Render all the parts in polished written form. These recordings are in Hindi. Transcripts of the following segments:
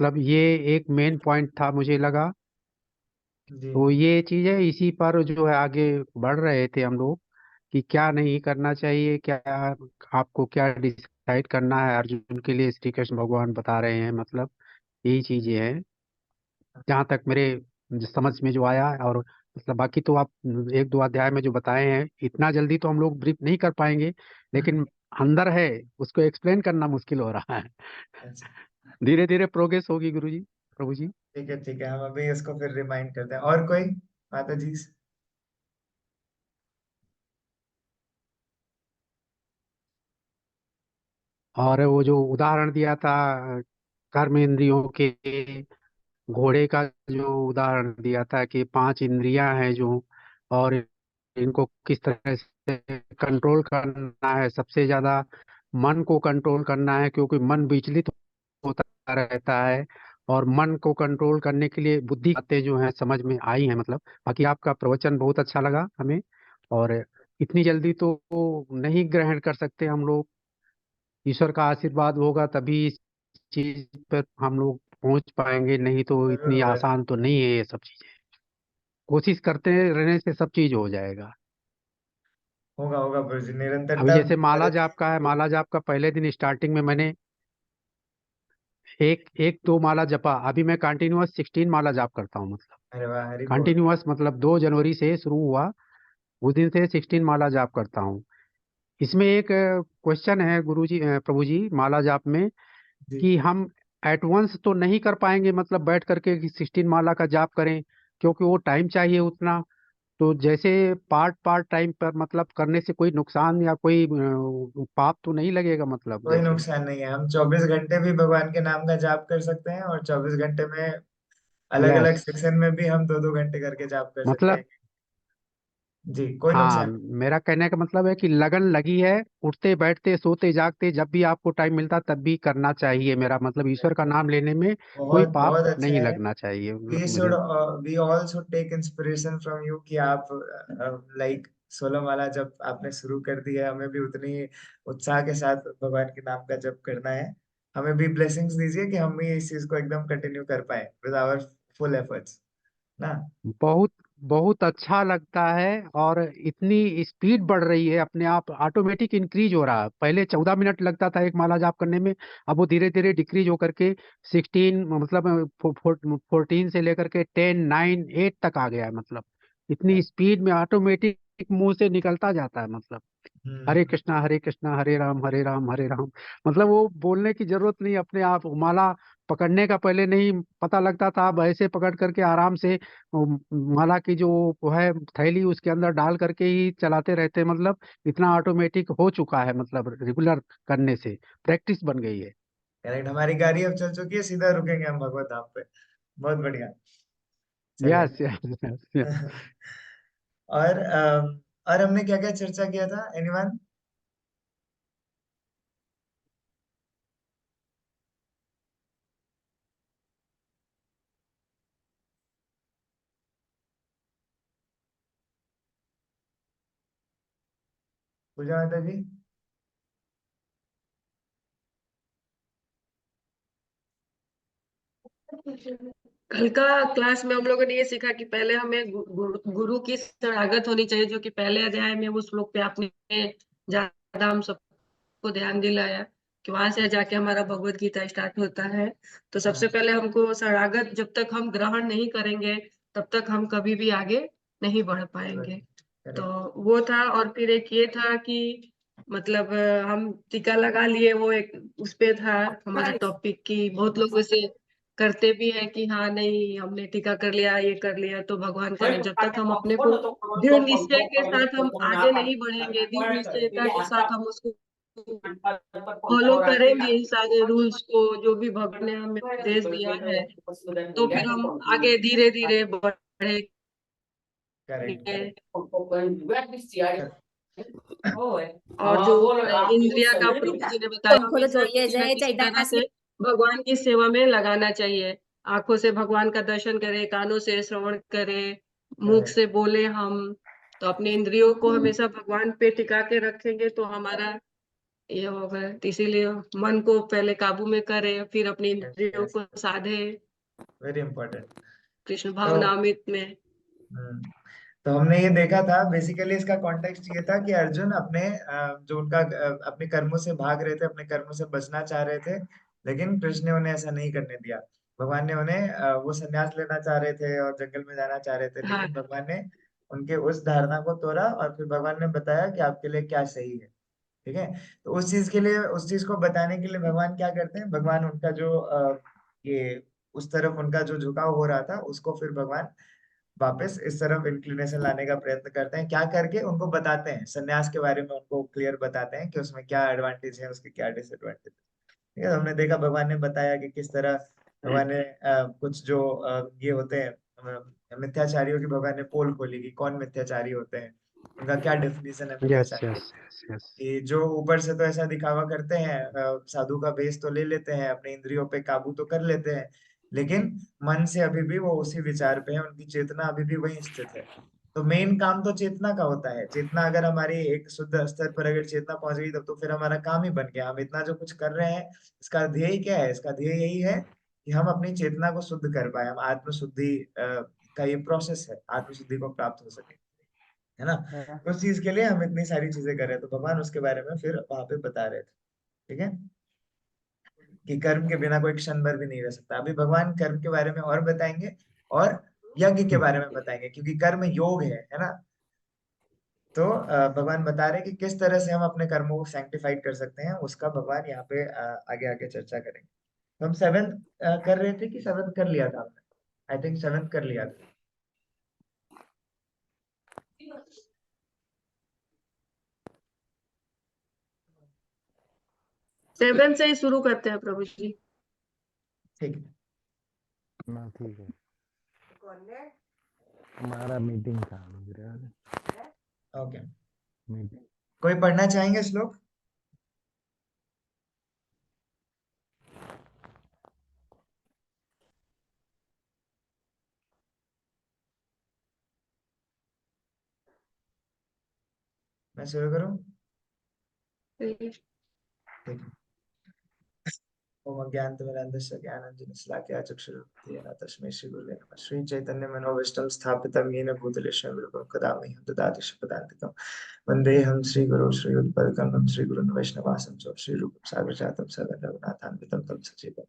मतलब ये एक मेन पॉइंट था मुझे लगा। जी तो ये चीज है, इसी पर जो है आगे बढ़ रहे थे हम लोग कि क्या नहीं करना चाहिए, क्या आपको क्या डिसाइड करना है अर्जुन के लिए, श्री कृष्ण भगवान बता रहे हैं, मतलब यही चीजें हैं जहाँ तक मेरे समझ में जो आया। और मतलब बाकी तो आप एक दो अध्याय में जो बताए हैं, इतना जल्दी तो हम लोग ब्रीफ नहीं कर पाएंगे, लेकिन अंदर है, उसको एक्सप्लेन करना मुश्किल हो रहा है। अच्छा, धीरे धीरे प्रोग्रेस होगी गुरु जी, प्रभु जी। ठीक है ठीक है, हम अभी इसको फिर रिमाइंड करते हैं। और कोई माता जी? और वो जो उदाहरण दिया था कर्म इंद्रियों के, घोड़े का जो उदाहरण दिया था कि पांच इंद्रियां हैं जो, और इनको किस तरह से कंट्रोल करना है, सबसे ज्यादा मन को कंट्रोल करना है, क्योंकि मन विचलित होता रहता है। और मन को कंट्रोल करने के लिए बुद्धि बातें जो हैं समझ में आई हैं, मतलब बाकी आपका प्रवचन बहुत अच्छा लगा हमें। और इतनी जल्दी तो नहीं ग्रहण कर सकते हम लोग, ईश्वर का आशीर्वाद होगा तभी इस चीज पर हम लोग पहुंच पाएंगे, नहीं तो जरूर इतनी होगा। आसान तो नहीं है ये सब चीजें। कोशिश करते रहने से सब चीज हो जाएगा। होगा होगा गुरु जी, अभी निरंतरता जैसे माला बरतनी जाप का है, होगी। माला जाप का पहले दिन स्टार्टिंग में मैंने एक एक दो माला जपा, अभी मैं कंटिन्यूअस 16 माला जाप करता हूँ, मतलब अरे वाह, हरि बोल। कंटिन्यूअस, मतलब 2 जनवरी से शुरू हुआ, उस दिन से 16 माला जाप करता हूँ। इसमें एक क्वेश्चन है गुरु जी, प्रभु जी, माला जाप में जी कि हम एट वंस तो नहीं कर पाएंगे, मतलब बैठ करके कि 16 माला का जाप करें, क्योंकि वो टाइम चाहिए उतना। तो जैसे पार्ट पार्ट टाइम पर मतलब करने से कोई नुकसान या कोई पाप तो नहीं लगेगा, मतलब कोई जैसे। नुकसान नहीं है, हम 24 घंटे भी भगवान के नाम का जाप कर सकते हैं, और 24 घंटे में अलग यस, अलग सेक्शन में भी हम 2-2 घंटे करके जाप कर सकते मतलब हैं। जी, कोई हाँ, नुकसान नहीं। मेरा कहने का मतलब है कि लगन लगी है, उठते बैठते सोते जागते जब भी आपको टाइम मिलता तब भी करना चाहिए, मेरा मतलब ईश्वर का नाम लेने में कोई बहुत पाप बहुत अच्छा नहीं है। लगना चाहिए वी शुड मुझे। We all should take inspiration from you कि आप लाइक 16 माला जब आपने शुरू कर दी है, हमें भी उतनी उत्साह के साथ भगवान के नाम का जप करना है। हमें भी ब्लेसिंग्स दीजिए कि हम भी इस चीज को एकदम कंटिन्यू कर पाए विद आवर फुल एफर्ट्स ना। बहुत बहुत अच्छा लगता है, और इतनी स्पीड बढ़ रही है, अपने आप ऑटोमेटिक इंक्रीज हो रहा है। पहले 14 मिनट लगता था एक माला जाप करने में, अब वो धीरे धीरे डिक्रीज होकर के 16, मतलब 14 से लेकर के 10, 9, 8 तक आ गया है, मतलब इतनी स्पीड में ऑटोमेटिक मुंह से निकलता जाता है, मतलब हरे हम्म। कृष्णा हरे कृष्णा हरे राम हरे राम हरे राम। मतलब वो बोलने की जरूरत नहीं, अपने आप माला पकड़ने का पहले नहीं पता लगता था, अब ऐसे पकड़ करके आराम से वो माला की जो वो है थैली, उसके अंदर डाल करके ही चलाते रहते हैं, मतलब इतना ऑटोमेटिक हो चुका है, मतलब रेगुलर करने से प्रैक्टिस बन गई है। करेक्ट, हमारी गाड़ी अब चल चुकी है, सीधा रुकेंगे हम भगवत धाम पे। बहुत बढ़िया। चलिए। Yes yes. और हमने क्या क्या चर्चा किया था, एनीवन? पूजा माता जी। कल का क्लास में हम लोगों ने ये सीखा कि पहले हमें गुरु की शरणागत होनी चाहिए, जो कि पहले अध्याय में वो श्लोक पे आपने ज्यादा हम सबको ध्यान दिलाया कि वहां से जाके हमारा भगवत गीता स्टार्ट होता है। तो सबसे हाँ, पहले हमको शरणागत जब तक हम ग्रहण नहीं करेंगे तब तक हम कभी भी आगे नहीं बढ़ पाएंगे। तो करेक्ट। वो था। और फिर एक ये था कि मतलब हम टीका लगा लिए, वो एक उस पे था हमारा टॉपिक की बहुत लोग उसे करते भी है कि हाँ नहीं हमने टीका कर लिया ये कर लिया तो भगवान का नहीं। जब तक हम अपने को दृढ़ निश्चय के साथ हम आगे नहीं बढ़ेंगे, दृढ़ निश्चयता के साथ हम उसको फॉलो करेंगे इन सारे रूल्स को जो भी भगवान ने हमें उपदेश दिया है, तो फिर हम आगे धीरे धीरे बढ़ेंगे। Correct correct. और जो इंद्रिया का प्रभु जी ने बताया, खोलो हमेशा જોઈએ किसी न जय किसी तरह जयदास से भगवान की सेवा में लगाना चाहिए। आंखों से भगवान का दर्शन करे, कानों से श्रवण करे, मुख करेक्ट। से बोले हम। तो अपनी इंद्रियों को हमेशा भगवान पे टिका के रखेंगे तो हमारा ये होगा, तो इसीलिए मन को पहले काबू में करे, फिर अपनी इंद्रियों यस, को साधे वेरी इंपॉर्टेंट। कृष्ण तो भावनामृत में। हम्म, तो हमने ये देखा था, बेसिकली इसका कॉन्टेक्स्ट ये था कि अर्जुन अपने जो उनका अपने कर्मों से भाग रहे थे, अपने कर्मों से बचना चाह रहे थे, लेकिन कृष्ण ने उन्हें ऐसा नहीं करने दिया। भगवान ने उन्हें वो संन्यास लेना चाह रहे थे और जंगल में जाना चाह रहे थे, हाँ लेकिन भगवान ने उनके उस धारणा को तोड़ा और फिर भगवान ने बताया कि आपके लिए क्या सही है। ठीक है। तो उस चीज के लिए, उस चीज को बताने के लिए भगवान क्या करते हैं, भगवान उनका जो ये उस तरफ उनका जो झुकाव हो रहा था उसको फिर भगवान वापस इस तरफ इंक्लिनेशन लाने का प्रयत्न करते हैं। क्या करके उनको बताते हैं, संन्यास के बारे में उनको क्लियर बताते हैं कि उसमें क्या एडवांटेज है, उसके क्या डिसएडवांटेज। ठीक है। हमने देखा भगवान ने बताया कि किस तरह भगवान ने कुछ जो ये होते हैं मिथ्याचारियों की, भगवान ने पोल खोली कि कौन मिथ्याचारी होते हैं, उनका क्या डेफिनेशन है यस मिथ्याचारी। Yes yes yes. कि जो ऊपर से तो ऐसा दिखावा करते हैं, साधु का वेश तो ले लेते हैं, अपने इंद्रियों पे काबू तो कर लेते हैं, लेकिन मन से अभी भी वो उसी विचार पे है, उनकी चेतना अभी भी वहीं स्थित है। तो मेन काम तो चेतना का होता है। चेतना अगर हमारी एक शुद्ध स्तर पर अगर चेतना पहुंच गई, तब तो फिर हमारा काम ही बन गया। हम इतना जो कुछ कर रहे हैं, इसका ध्येय क्या है? इसका ध्येय यही है कि हम अपनी चेतना को शुद्ध कर पाए, हम आत्मशुद्धि का ये प्रोसेस है, आत्मशुद्धि को प्राप्त हो सके, है ना। तो उस चीज के लिए हम इतनी सारी चीजें कर रहे हैं, तो भगवान उसके बारे में फिर वहां पे बता रहे थे। ठीक है। कि कर्म के बिना कोई क्षण भर भी नहीं रह सकता। अभी भगवान कर्म के बारे में और बताएंगे, और यज्ञ के बारे में बताएंगे, क्योंकि कर्म योग है ना। तो भगवान बता रहे हैं कि किस तरह से हम अपने कर्मों को सैंक्टिफाइड कर सकते हैं, उसका भगवान यहाँ पे आगे आगे चर्चा करेंगे। तो हम सेवेंथ कर रहे थे कि सेवेंथ कर लिया था हमने? आई थिंक सेवेंथ कर लिया था। 7 से ही शुरू करते हैं प्रभु जी। ठीक है। ना ठीक है, हमारा मीटिंग था ओके। मीटिंग। कोई पढ़ना चाहेंगे श्लोक? मैं शुरू करूं? ठीक है। ओम अज्ञानतिमिरान्धस्य ज्ञानाञ्जनशलाकया चक्षुरुन्मीलितं येन तस्मै श्रीगुरवे नमः। श्रीचैतन्य मनोभीष्टं स्थापितं येन भूतले स्वयं रूपं कदा मह्यं ददाति स्वपदान्तिकं। वन्देऽहं श्रीगुरो श्रीयुतपदकमलं श्रीगुरुन् वैष्णवांश्च श्रीरूपं साग्रजातं सदा रघुनाथान्वितं तं सजीवं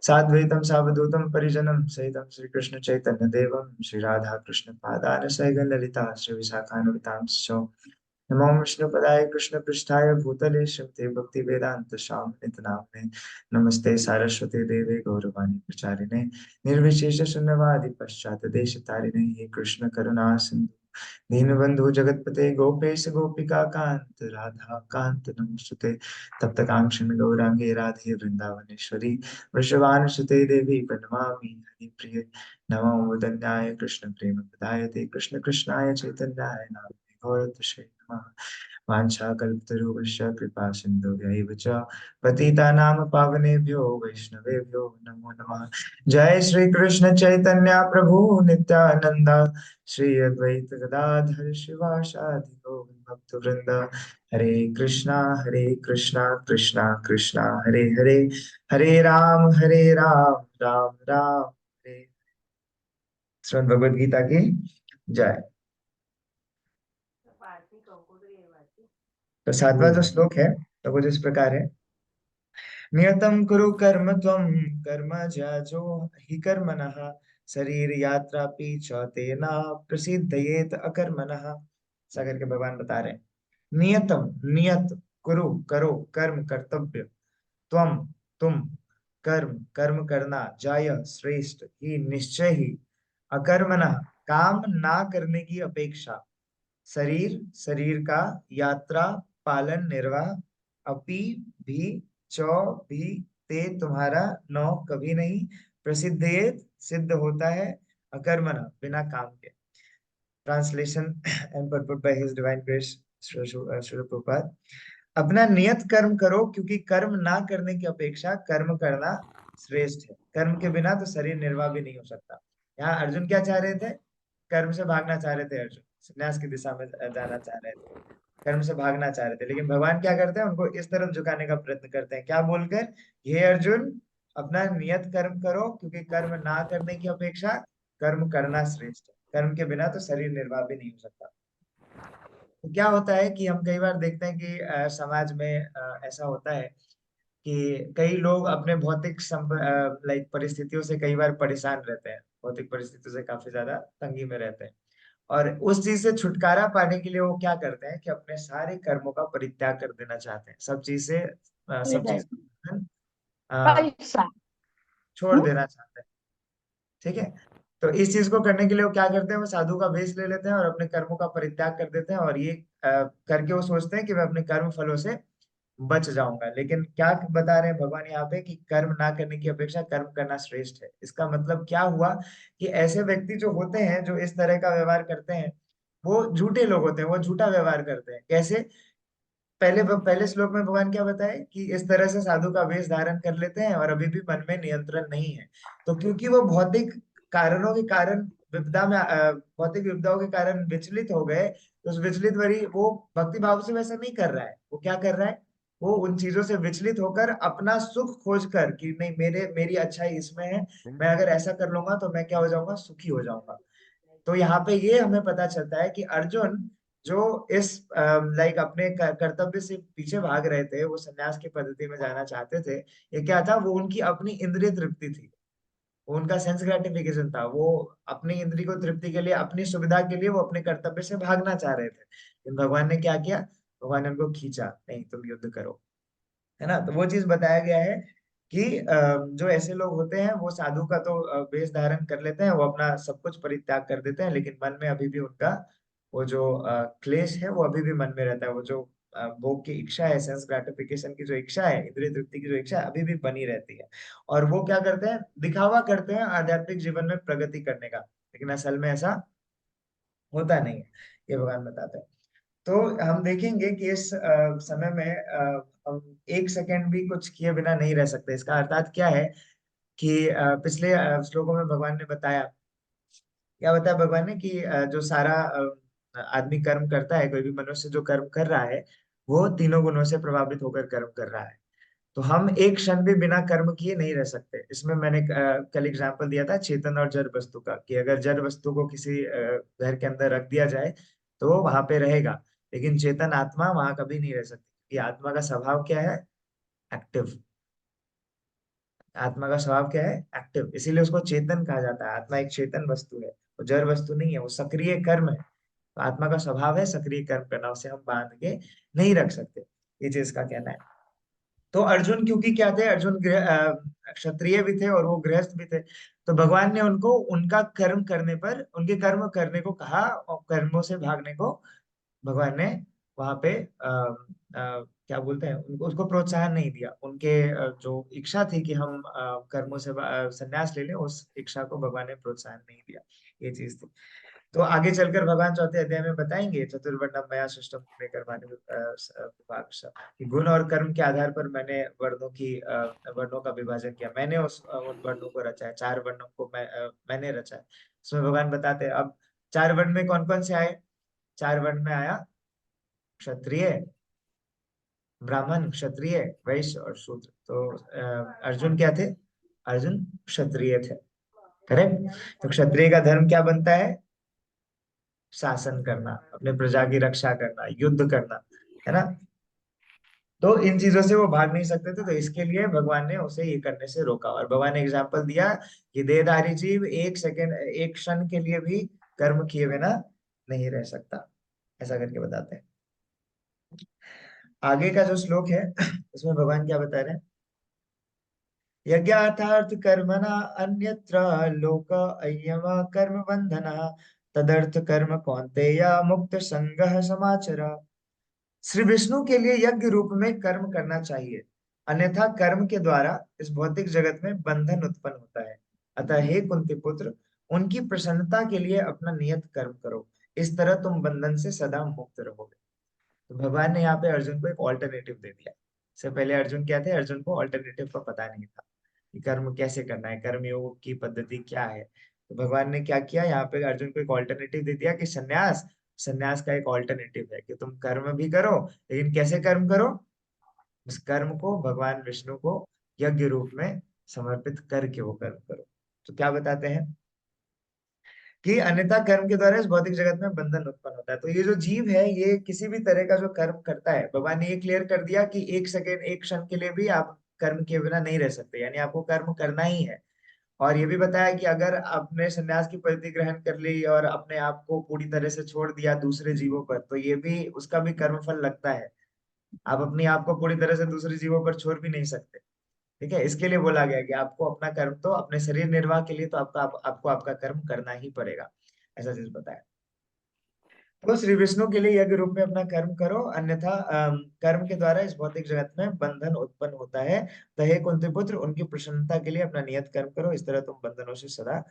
साद्वैतं सावधूतं परिजनं सहितं श्रीकृष्णचैतन्यदेवं श्रीराधाकृष्णपादान् सहितं ललिता श्रीविशाखान्वितांश्च नमो विष्णुपदाय कृष्णपृष्ठाय भूतले श्रीमते भक्ति वेदांत स्वामी नामने नमस्ते सारस्वती देवे गौरवाणी प्रचारिणे निर्विशेष शून्यवादी पश्चात देश तारिणे हे कृष्ण करुणा सिंधु दीनबंधु जगतपते गोपेश गोपिका कांत राधा कांत नमोस्तुते तप्त कांक्षण गौरांगे राधे वृंदावनेश्वरी वृषभानुसुते देवी प्रणमामि हरिप्रिये नमो मुदन्याय कृष्ण प्रेम प्रदायते कृष्ण कृष्णाय चैतन्याय नामने गौरतुषे नमः वाञ्छाकल्पतरुभ्यश्च कृपा सिन्धुभ्यैव च पतितानां पावनेभ्यो वैष्णवेभ्यो नमो नमः। जय श्री कृष्ण चैतन्य प्रभु नित्यानंद श्री अद्वैत गदाधर शिवासादि गौर भक्तवृंद। हरे कृष्णा कृष्णा कृष्णा हरे हरे, हरे राम राम राम हरे। श्रीमद् भगवद गीता की जय। तो सातवां जो श्लोक है, तो कुछ इस प्रकार है। नियतं कुरु कर्म त्वं कर्म ज्याजो हि कर्मणः शरीर यात्रापि च तेन प्रसिद्धयेत अकर्मणः। ऐसा करके भगवान बता रहे हैं। नियतम, नियत, कुरु करो, कर्म कर्तव्य, त्वम तुम, कर्म कर्म करना, जाय श्रेष्ठ, ही निश्चय ही, अकर्मणः काम ना करने की अपेक्षा, शरीर शरीर का, यात्रा पालन निर्वाह, अपि भी, चौ भी, ते तुम्हारा, नौ कभी नहीं, प्रसिद्धेत सिद्ध होता है, अकर्मणा बिना काम के। Translation and purport by His Divine Grace Srila Prabhupada। अपना नियत कर्म करो, क्योंकि कर्म ना करने की अपेक्षा कर्म करना श्रेष्ठ है। कर्म के बिना तो शरीर निर्वाह भी नहीं हो सकता। यहाँ अर्जुन क्या चाह रहे थे? कर्म से भागना चाह रहे थे अर्जुन, संन्यास की दिशा में जाना चाह रहे थे, कर्म से भागना चाह रहे थे, लेकिन भगवान क्या करते हैं, उनको इस तरफ झुकाने का प्रयत्न करते हैं, क्या बोलकर, हे अर्जुन, अपना नियत कर्म करो, क्योंकि कर्म ना करने की अपेक्षा कर्म करना श्रेष्ठ है। कर्म के बिना तो शरीर निर्वाह भी नहीं हो सकता। तो क्या होता है कि हम कई बार देखते हैं कि समाज में ऐसा होता है कि कई लोग अपने भौतिक लाइक परिस्थितियों से कई बार परेशान रहते हैं, भौतिक परिस्थितियों से काफी ज्यादा तंगी में रहते हैं, और उस चीज से छुटकारा पाने के लिए वो क्या करते हैं कि अपने सारे कर्मों का परित्याग कर देना चाहते हैं, सब चीज से सब चीज का बंधन, पैसा। छोड़ देना चाहते हैं। ठीक है, तो इस चीज को करने के लिए वो क्या करते हैं, वो साधु का वेश ले लेते हैं और अपने कर्मों का परित्याग कर देते हैं, और ये करके वो सोचते हैं कि मैं अपने कर्म फलों से बच जाऊंगा। लेकिन क्या बता रहे हैं भगवान यहाँ पे कि कर्म ना करने की अपेक्षा कर्म करना श्रेष्ठ है। इसका मतलब क्या हुआ कि ऐसे व्यक्ति जो होते हैं, जो इस तरह का व्यवहार करते हैं, वो झूठे लोग होते हैं, वो झूठा व्यवहार करते हैं। कैसे? पहले श्लोक में भगवान क्या बताए कि इस तरह से साधु का वेश धारण कर लेते हैं और अभी भी मन में नियंत्रण नहीं है। तो क्योंकि वो भौतिक कारणों के कारण भौतिक विपदाओं के कारण विचलित हो गए, तो उस विचलित वरी वो भक्ति भाव से वैसा नहीं कर रहा है। वो क्या कर रहा है, वो उन चीजों से विचलित होकर अपना सुख खोज कर कि नहीं, मेरी अच्छाई इसमें है, मैं अगर ऐसा कर लूंगा तो मैं क्या हो जाऊंगा, सुखी हो जाऊंगा। तो यहाँ पे ये हमें पता चलता है कि अर्जुन जो इस लाइक अपने कर्तव्य से पीछे भाग रहे थे, वो सन्यास की पद्धति में जाना चाहते थे, ये क्या था, वो उनकी अपनी इंद्रिय तृप्ति थी, वो उनका सेंस ग्रेटिफिकेशन था। वो अपनी इंद्रिय को तृप्ति के लिए, अपनी सुविधा के लिए वो अपने कर्तव्य से भागना चाह रहे थे, लेकिन भगवान ने क्या किया, भगवान ने उनको खींचा, नहीं तुम युद्ध करो, है ना। तो वो चीज बताया गया है कि जो ऐसे लोग होते हैं वो साधु का तो वेश धारण कर लेते हैं, वो अपना सब कुछ परित्याग कर देते हैं, लेकिन मन में अभी भी उनका वो जो क्लेश है वो अभी भी मन में रहता है। वो जो भोग की इच्छा है, सेंस ग्रेटिफिकेशन की जो इच्छा है, इंद्रिय तृप्ति की जो इच्छा है, अभी भी बनी रहती है। और वो क्या करते हैं, दिखावा करते हैं आध्यात्मिक जीवन में प्रगति करने का, लेकिन असल में ऐसा होता नहीं है, ये भगवान बताते हैं। तो हम देखेंगे कि इस समय में हम एक सेकंड भी कुछ किए बिना नहीं रह सकते। इसका अर्थात क्या है कि पिछले श्लोकों में भगवान ने बताया, क्या बताया भगवान ने कि जो सारा आदमी कर्म करता है, कोई भी मनुष्य जो कर्म कर रहा है, वो तीनों गुणों से प्रभावित होकर कर्म कर रहा है। तो हम एक क्षण भी बिना कर्म किए नहीं रह सकते। इसमें मैंने कल एग्जांपल दिया था चेतन और जड़ वस्तु का, कि अगर जड़ वस्तु को किसी घर के अंदर रख दिया जाए तो वो वहां पे रहेगा, लेकिन चेतन आत्मा वहां कभी नहीं रह सकती। कि आत्मा का स्वभाव क्या है, एक्टिव। आत्मा का स्वभाव क्या है, एक्टिव, इसीलिए उसको चेतन कहा जाता है। आत्मा एक चेतन वस्तु है, वो जड़ वस्तु नहीं है, वो सक्रिय कर्म है। तो आत्मा का स्वभाव है सक्रिय कर्म करना, उसे हम बांध के नहीं रख सकते, ये चीज का कहना है। तो अर्जुन क्योंकि क्या थे, अर्जुन क्षत्रिय भी थे और वो गृहस्थ भी थे, तो भगवान ने उनको उनका कर्म करने पर, उनके कर्म करने को कहा, और कर्मों से भागने को भगवान ने वहां पे क्या बोलते हैं उनको, उसको प्रोत्साहन नहीं दिया। उनके जो इच्छा थी कि हम कर्मों से संन्यास ले लें, उस इच्छा को भगवान ने प्रोत्साहन नहीं दिया, ये चीज थी। तो आगे चलकर भगवान चौथे अध्याय में बताएंगे, चतुर्वर्णम मया सृष्टम में कर्माणि विभाग कि गुण और कर्म के आधार पर मैंने वर्णों का विभाजन किया, मैंने उन वर्णों को रचा है, चार वर्णों को मैंने रचा है। इसमें भगवान बताते हैं अब चार वर्ण में कौन कौन से आए। चार वर्ण में आया क्षत्रिय, ब्राह्मण, क्षत्रिय, वैश्य और शूद्र। तो अर्जुन क्या थे, अर्जुन क्षत्रिय थे, करेक्ट। तो क्षत्रिय का धर्म क्या बनता है, शासन करना, अपने प्रजा की रक्षा करना, युद्ध करना, है ना। तो इन चीजों से वो भाग नहीं सकते थे, तो इसके लिए भगवान ने उसे ये करने से रोका। और भगवान ने एग्जाम्पल दिया कि देहधारी जीव एक सेकेंड, एक क्षण के लिए भी कर्म किए बिना नहीं रह सकता, ऐसा करके बताते हैं। आगे का जो श्लोक है उसमें भगवान क्या बता रहे हैं, यज्ञार्थार्थ कर्मणा अन्यत्र लोक अयम कर्म बंधना तदर्थ कर्म कौन्तेय मुक्त संगः समाचर। श्री विष्णु के लिए यज्ञ रूप में कर्म करना चाहिए, अन्यथा कर्म के द्वारा इस भौतिक जगत में बंधन उत्पन्न होता है। अतः हे कुंती पुत्र, उनकी प्रसन्नता के लिए अपना नियत कर्म करो, इस तरह तुम बंधन से सदा मुक्त रहोगे। तो भगवान ने यहाँ पे अर्जुन को एक ऑल्टरनेटिव दे दिया। इससे पहले अर्जुन क्या थे, अर्जुन को ऑल्टरनेटिव का पता नहीं था कि कर्म कैसे करना है, कर्म योग की पद्धति क्या है। तो भगवान ने क्या किया, यहाँ पे अर्जुन को एक ऑल्टरनेटिव दे दिया कि सन्यास सन्यास का एक ऑल्टरनेटिव है कि तुम कर्म भी करो, लेकिन कैसे कर्म करो? उस कर्म को भगवान विष्णु को यज्ञ रूप में समर्पित करके वो कर्म करो। तो क्या बताते हैं कि अन्यथा कर्म के द्वारा इस भौतिक जगत में बंधन उत्पन्न होता है। तो ये जो जीव है ये किसी भी तरह का जो कर्म करता है, भगवान ने ये क्लियर कर दिया कि एक सेकेंड, एक क्षण के लिए भी आप कर्म किए बिना नहीं रह सकते, यानी आपको कर्म करना ही है। और ये भी बताया कि अगर आपने संन्यास की पद्धति ग्रहण कर ली और अपने आप को पूरी तरह से छोड़ दिया दूसरे जीवों पर, तो ये भी उसका भी कर्म फल लगता है। आप अपने आप को पूरी तरह से दूसरे जीवों पर छोड़ भी नहीं सकते। ठीक है, इसके लिए बोला गया कि आपको अपना कर्म तो अपने शरीर निर्वाह के लिए तो आपको आपका कर्म करना ही पड़ेगा, ऐसा चीज बताया। तो श्री विष्णु के लिए यज्ञ रूप में अपना कर्म करो, अन्यथा कर्म के द्वारा इस भौतिक जगत में बंधन उत्पन्न होता है। तो हे कुंती पुत्र, उनकी प्रसन्नता के लिए अपना नियत कर्म करो, इस तरह तुम बंधनों से सदा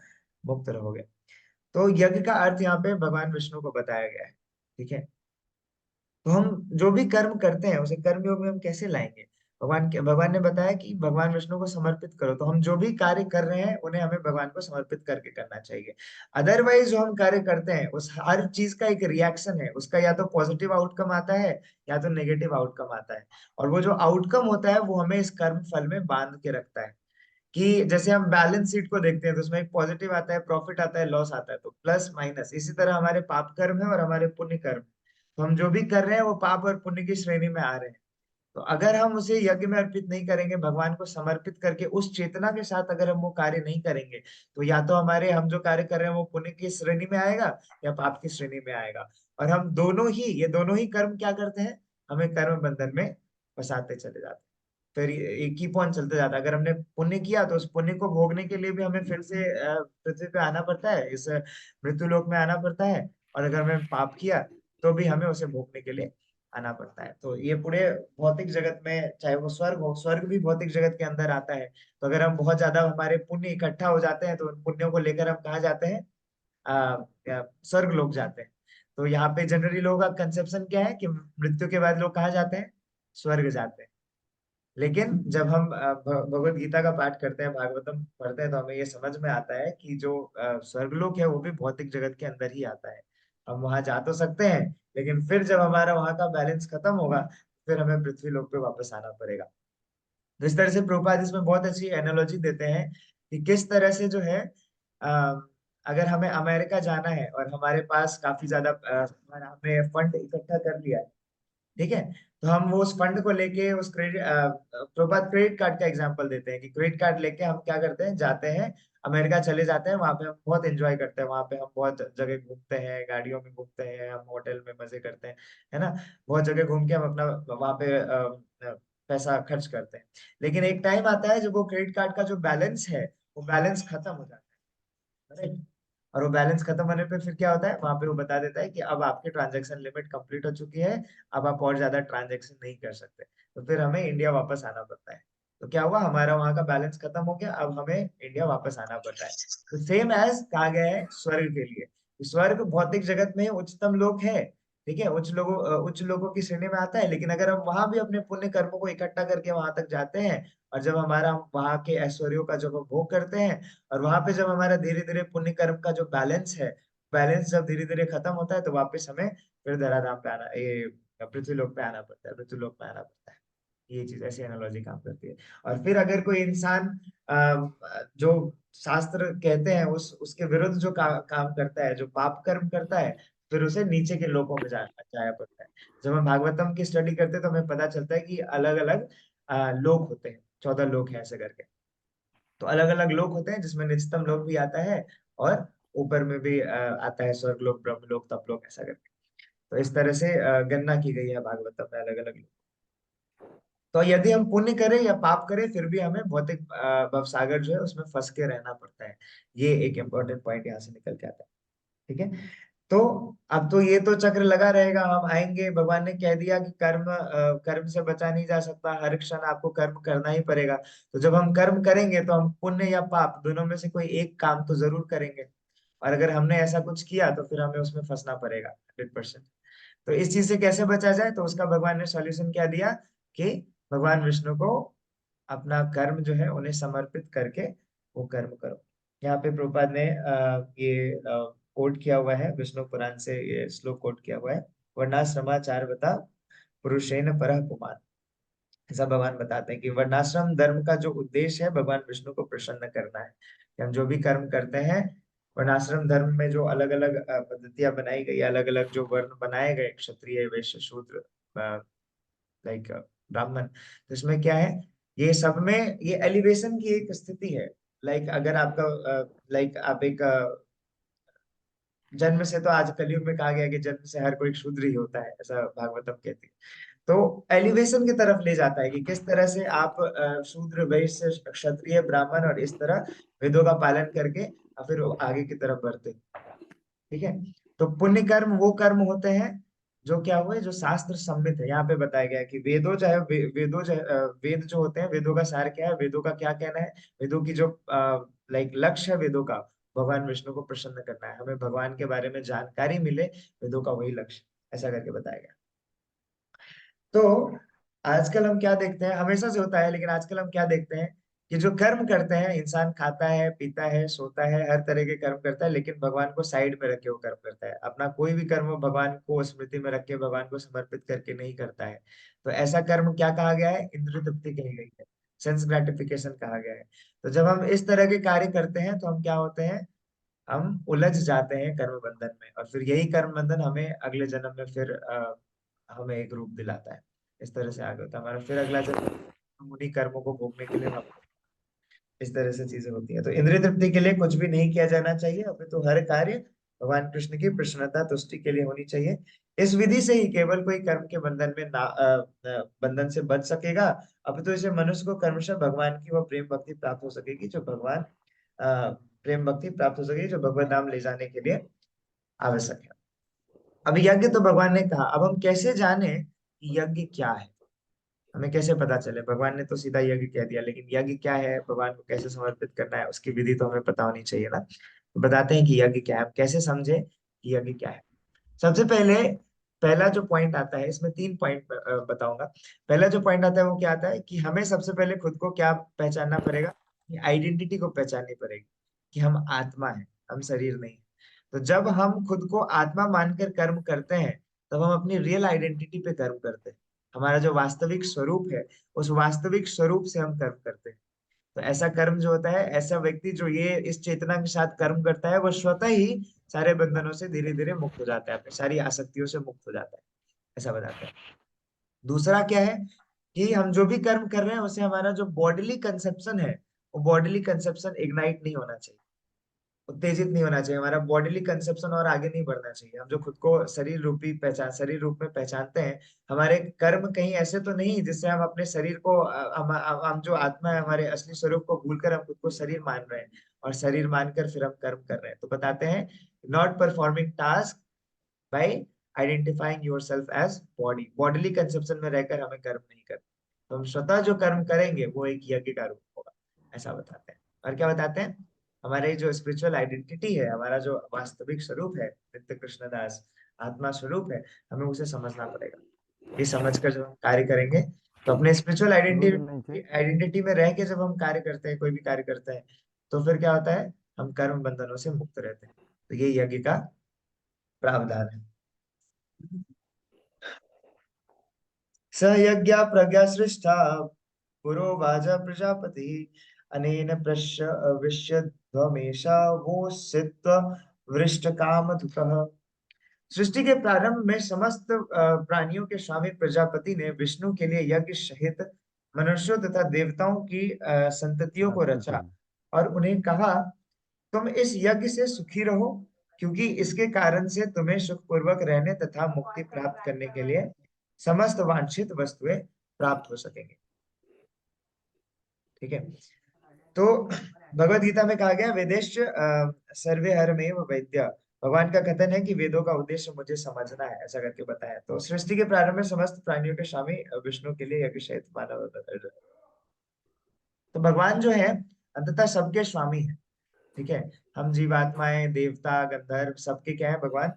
मुक्त रहोगे। तो यज्ञ का अर्थ यहाँ पे भगवान विष्णु को बताया गया है। ठीक है, तो हम जो भी कर्म करते हैं उसे कर्म योग में हम कैसे लाएंगे? भगवान ने बताया कि भगवान विष्णु को समर्पित करो। तो हम जो भी कार्य कर रहे हैं उन्हें हमें भगवान को समर्पित करके करना चाहिए। अदरवाइज जो हम कार्य करते हैं उस हर चीज का एक रिएक्शन है, उसका या तो पॉजिटिव आउटकम आता है या तो नेगेटिव आउटकम आता है। और वो जो आउटकम होता है वो हमें इस कर्म फल में बांध के रखता है। कि जैसे हम बैलेंस शीट को देखते हैं तो उसमें एक पॉजिटिव आता है, प्रॉफिट आता है, लॉस आता है, तो प्लस माइनस। इसी तरह हमारे पाप कर्म है और हमारे पुण्य कर्म, तो हम जो भी कर रहे हैं वो पाप और पुण्य की श्रेणी में आ रहे हैं। तो अगर हम उसे यज्ञ में अर्पित नहीं करेंगे, भगवान को समर्पित करके उस चेतना के साथ अगर हम वो कार्य नहीं करेंगे, तो या तो हम जो कार्य कर रहे हैं वो पुण्य की श्रेणी में आएगा या पाप की श्रेणी में आएगा। और हम ये दोनों ही कर्म क्या करते हैं, हमें कर्म बंधन में फंसाते चले जाते हैं। फिर एक ही पॉइंट चलते जाता है। अगर हमने पुण्य किया तो उस पुण्य को भोगने के लिए भी हमें फिर से पृथ्वी पे आना पड़ता है, इस मृत्यु लोक में आना पड़ता है। और अगर हमने पाप किया तो भी हमें उसे भोगने के लिए आना पड़ता है। तो ये पूरे भौतिक जगत में, चाहे वो स्वर्ग हो, स्वर्ग भी भौतिक जगत के अंदर आता है। तो अगर हम बहुत ज्यादा हमारे पुण्य इकट्ठा हो जाते हैं तो उन पुण्यों को लेकर हम कहाँ जाते हैं, स्वर्ग लोग जाते हैं। तो यहाँ पे जनरली लोगों का कंसेप्शन क्या है कि मृत्यु के बाद लोग कहाँ जाते हैं, स्वर्ग जाते हैं। लेकिन जब हम भगवत गीता का पाठ करते हैं, भागवतम पढ़ते हैं, तो हमें ये समझ में आता है कि जो स्वर्गलोक है वो भी भौतिक जगत के अंदर ही आता है। हम वहां जा तो सकते हैं, लेकिन फिर जब हमारा वहां का बैलेंस खत्म होगा फिर हमें पृथ्वी लोक पे वापस आना पड़ेगा। तो इस तरह से प्रभुपाद इसमें बहुत अच्छी एनालॉजी देते हैं कि किस तरह से जो है, अ, अगर हमें अमेरिका जाना है और हमारे पास काफी ज्यादा हमने फंड इकट्ठा कर लिया है, ठीक है, तो हम वो उस फंड को लेके उस प्रभात क्रेडिट कार्ड का एग्जांपल देते हैं कि क्रेडिट कार्ड लेके हम क्या करते हैं, जाते हैं अमेरिका, चले जाते हैं, वहां पे हम बहुत एंजॉय करते हैं, वहां पे हम बहुत जगह घूमते हैं, गाड़ियों में घूमते हैं, हम होटल में मजे करते हैं, है ना। बहुत जगह घूम के हम अपना वहां पे पैसा खर्च करते हैं। लेकिन एक टाइम आता है जब वो क्रेडिट कार्ड का जो बैलेंस है वो बैलेंस खत्म हो जाता है, राइट। और वो बैलेंस खत्म होने पे फिर क्या होता है, वहां पे वो बता देता है कि अब आपकी ट्रांजैक्शन लिमिट कंप्लीट हो चुकी है, अब आप और ज्यादा ट्रांजैक्शन नहीं कर सकते। तो फिर हमें इंडिया वापस आना पड़ता है। तो क्या हुआ, हमारा वहां का बैलेंस खत्म हो गया, अब हमें इंडिया वापस आना पड़ता है। तो सेम एज कहा गया है स्वर्ग के लिए। स्वर्ग भौतिक जगत में उच्चतम लोक है, ठीक है, उच्च लोगों की श्रेणी में आता है। लेकिन अगर हम वहां भी अपने पुण्य कर्मों को इकट्ठा करके वहां तक जाते हैं, और जब हमारा वहां के ऐश्वर्यों का जब हम भोग करते हैं, और वहां पे जब हमारा धीरे धीरे पुण्य कर्म का जो बैलेंस है, बैलेंस जब धीरे धीरे खत्म होता है, तो वापस हमें फिर धराधाम पे आना, ये पृथ्वी लोक पे आना पड़ता है, पृथ्वी लोक में आना पड़ता है। ये चीज ऐसी एनालॉजी काम करती है। और फिर अगर कोई इंसान जो शास्त्र कहते हैं उसके विरुद्ध जो काम करता है, जो पाप कर्म करता है, फिर उसे नीचे के लोकों में जाया पड़ता है। जब हम भागवतम की स्टडी करते हैं तो हमें पता चलता है कि अलग अलग लोक होते हैं, 14 लोक हैं ऐसे करके। तो अलग अलग लोक होते हैं जिसमें निचतम लोक भी आता है और ऊपर में भी आता है स्वर्ग लोक, ब्रह्म लोक, तप लोक, ऐसा करके। तो इस तरह से गणना की गई है भागवतम में अलग अलग लोक। तो यदि हम पुण्य करें या पाप करें फिर भी हमें भौतिक भवसागर जो है उसमें फंस के रहना पड़ता है। ये एक इंपॉर्टेंट पॉइंट यहाँ से निकल के आता है। ठीक है, तो अब तो ये तो चक्र लगा रहेगा, हम आएंगे, भगवान ने कह दिया कि कर्म से बचा नहीं जा सकता, हर क्षण आपको कर्म करना ही पड़ेगा। तो जब हम कर्म करेंगे तो हम पुण्य या पाप दोनों में से कोई एक काम तो जरूर करेंगे। और अगर हमने ऐसा कुछ किया तो फिर हमें उसमें फंसना पड़ेगा 100%। तो इस चीज से कैसे बचा जाए, तो उसका भगवान ने सॉल्यूशन क्या दिया कि भगवान विष्णु को अपना कर्म जो है उन्हें समर्पित करके वो कर्म करो। यहाँ पे प्रभुपाद ने ये कोट किया हुआ है, विष्णु पुराण से ये श्लोक कोट किया हुआ है। वर्णाश्रमाचार बता पुरुषेण परः पुमान। ऐसा भगवान बताते हैं कि वर्णाश्रम धर्म का जो उद्देश्य है भगवान विष्णु को प्रसन्न करना है। कि हम जो भी कर्म करते हैं, वर्णाश्रम धर्म में जो अलग अलग पद्धतियां बनाई गई, अलग अलग जो वर्ण बनाए गए, क्षत्रिय वैश्य शूद्र लाइक ब्राह्मण, तो इसमें क्या है, ये सब में ये एलिवेशन की एक स्थिति है। लाइक अगर आपका लाइक आप एक जन्म से, तो आज कलयुग में कहा गया है कि जन्म से हर कोई शूद्र ही होता है, ऐसा भागवतम कहती है। तो एलिवेशन की तरफ ले जाता है कि किस तरह से आप शूद्र वैश्य क्षत्रिय ब्राह्मण और इस तरह वेदों का पालन करके और फिर वो आगे की तरफ बढ़ते। ठीक है। तो पुण्य कर्म वो कर्म होते हैं जो क्या हुए, जो शास्त्र सम्मित है। यहाँ पे बताया गया है कि वेदों चाहे वेदों चाहे वेद जो होते हैं, वेदों का सार क्या है, वेदों का क्या कहना है, वेदों की जो लाइक लक्ष्य है वेदों का, भगवान विष्णु को प्रसन्न करना है, हमें भगवान के बारे में जानकारी मिले, वेदों का वही लक्ष्य, ऐसा करके बताया गया। तो आजकल हम क्या देखते हैं, हमेशा से होता है लेकिन आजकल हम क्या देखते हैं कि जो कर्म करते हैं, इंसान खाता है, पीता है, सोता है, हर तरह के कर्म करता है, लेकिन भगवान को साइड में रख के वो कर्म करता है। अपना कोई भी कर्म वो भगवान को स्मृति में रख के, भगवान को समर्पित करके नहीं करता है। तो ऐसा कर्म क्या कहा गया है, इंद्रिय तृप्ति कही गई है, सेंस ग्रेटिफिकेशन कहा गया है। तो जब हम इस तरह के कार्य करते हैं तो हम क्या होते हैं, हम उलझ जाते हैं कर्म बंधन में, और फिर यही कर्म बंधन हमें अगले जन्म में फिर हमें एक रूप दिलाता है। इस तरह से आगे होता है हमारा फिर अगला जन्म, हम उन्हीं कर्मों को भोगने के लिए वापस, इस तरह से चीजें होती है। तो इंद्रिय तृप्ति के लिए कुछ भी नहीं किया जाना चाहिए, अभी तो हर कार्य भगवान कृष्ण की प्रसन्नता तुष्टि के लिए होनी चाहिए। इस विधि से ही केवल कोई कर्म के बंधन में बंधन से बच सकेगा। अब तो इसे मनुष्य को कर्मशः भगवान की वह प्रेम भक्ति प्राप्त हो सकेगी, जो भगवान प्रेम भक्ति प्राप्त हो सकेगी, जो भगवत नाम ले जाने के लिए आवश्यक है। अब यज्ञ तो भगवान ने कहा, अब हम कैसे जाने कि यज्ञ क्या है, हमें कैसे पता चले। भगवान ने तो सीधा यज्ञ कह दिया, लेकिन यज्ञ क्या है, भगवान को कैसे समर्पित करना है, उसकी विधि तो हमें पता होनी चाहिए ना। तो बताते हैं कि यज्ञ क्या है, हम कैसे समझे कि यज्ञ क्या है। सबसे पहले पहला जो पॉइंट आता है, इसमें 3 पॉइंट बताऊंगा। पहला जो पॉइंट आता है वो क्या आता है कि हमें सबसे पहले खुद को क्या पहचानना पड़ेगा, आइडेंटिटी को पहचाननी पड़ेगी कि हम आत्मा है, हम शरीर नहीं है। तो जब हम खुद को आत्मा मानकर कर्म करते हैं, तब हम अपनी रियल आइडेंटिटी पे कर्म करते हैं। हमारा जो वास्तविक स्वरूप है, उस वास्तविक स्वरूप से हम कर्म करते हैं। तो ऐसा कर्म जो होता है, ऐसा व्यक्ति जो ये इस चेतना के साथ कर्म करता है, वो स्वतः ही सारे बंधनों से धीरे धीरे मुक्त हो जाता है, अपनी सारी आसक्तियों से मुक्त हो जाता है, ऐसा बताते हैं। दूसरा क्या है कि हम जो भी कर्म कर रहे हैं उसे हमारा जो बॉडीली कंसेप्शन है, वो बॉडीली कंसेप्शन इग्नाइट नहीं होना चाहिए, उत्तेजित नहीं होना चाहिए। हमारा बॉडीली कंसेप्शन और आगे नहीं बढ़ना चाहिए। हम जो खुद को शरीर रूपी पहचान, शरीर रूप में पहचानते हैं, हमारे कर्म कहीं ऐसे तो नहीं जिससे हम अपने शरीर को हम जो आत्मा है, हमारे असली स्वरूप को भूलकर हम खुद को शरीर मान रहे हैं, और शरीर मानकर फिर हम कर्म कर रहे हैं। तो बताते हैं, not performing task by identifying your self as body, bodily conception में रहकर हमें कर्म नहीं करना। तो हम स्वतः जो कर्म करेंगे वो एक यज्ञ का रूप होगा, ऐसा बताते हैं। और क्या बताते हैं, हमारे जो स्पिरिचुअल आइडेंटिटी है, हमारा जो वास्तविक स्वरूप है, नित्य कृष्णदास आत्मा स्वरूप है, हमें उसे समझना पड़ेगा। ये समझकर जब हम कार्य करेंगे, तो अपने स्पिरिचुअल रोड नहीं छे आइडेंटिटी में रह के जब हम कार्य करते हैं, कोई भी कार्य करते हैं, तो फिर क्या होता है, हम कर्म बंधनों से मुक्त रहते हैं। तो ये यज्ञ का प्रावधान है। स यज्ञ प्रज्ञा सृष्टा पुरोवाच प्रजापति अनेन विश्यध्वमेशा वो सित्व वृष्ट कामधुकः। सृष्टि के प्रारंभ में समस्त प्राणियों के स्वामी प्रजापति ने विष्णु के लिए यज्ञ सहित मनुष्यों तथा देवताओं की संततियों को आपकी रचा, टर्न। और उन्हें कहा, तुम इस यज्ञ से सुखी रहो, क्योंकि इसके कारण से तुम्हें सुखपूर्वक रहने तथा मुक्ति प्राप्त करने के लिए समस्त वांछित वस्तुएं प्राप्त हो सकेंगे। ठीक है। तो भगवत गीता में कहा गया, वेदेश सर्वे हरमेव वैद्य। भगवान का कथन है कि वेदों का उद्देश्य मुझे समझना है, ऐसा करके बताया। तो सृष्टि के प्रारंभ में समस्त प्राणियों के स्वामी विष्णु के लिए यज्ञ सहित मानव, तो भगवान जो है अंततः सबके स्वामी है। ठीक है। हम जीवात्माएं, देवता, गंधर्व, सबके क्या है, भगवान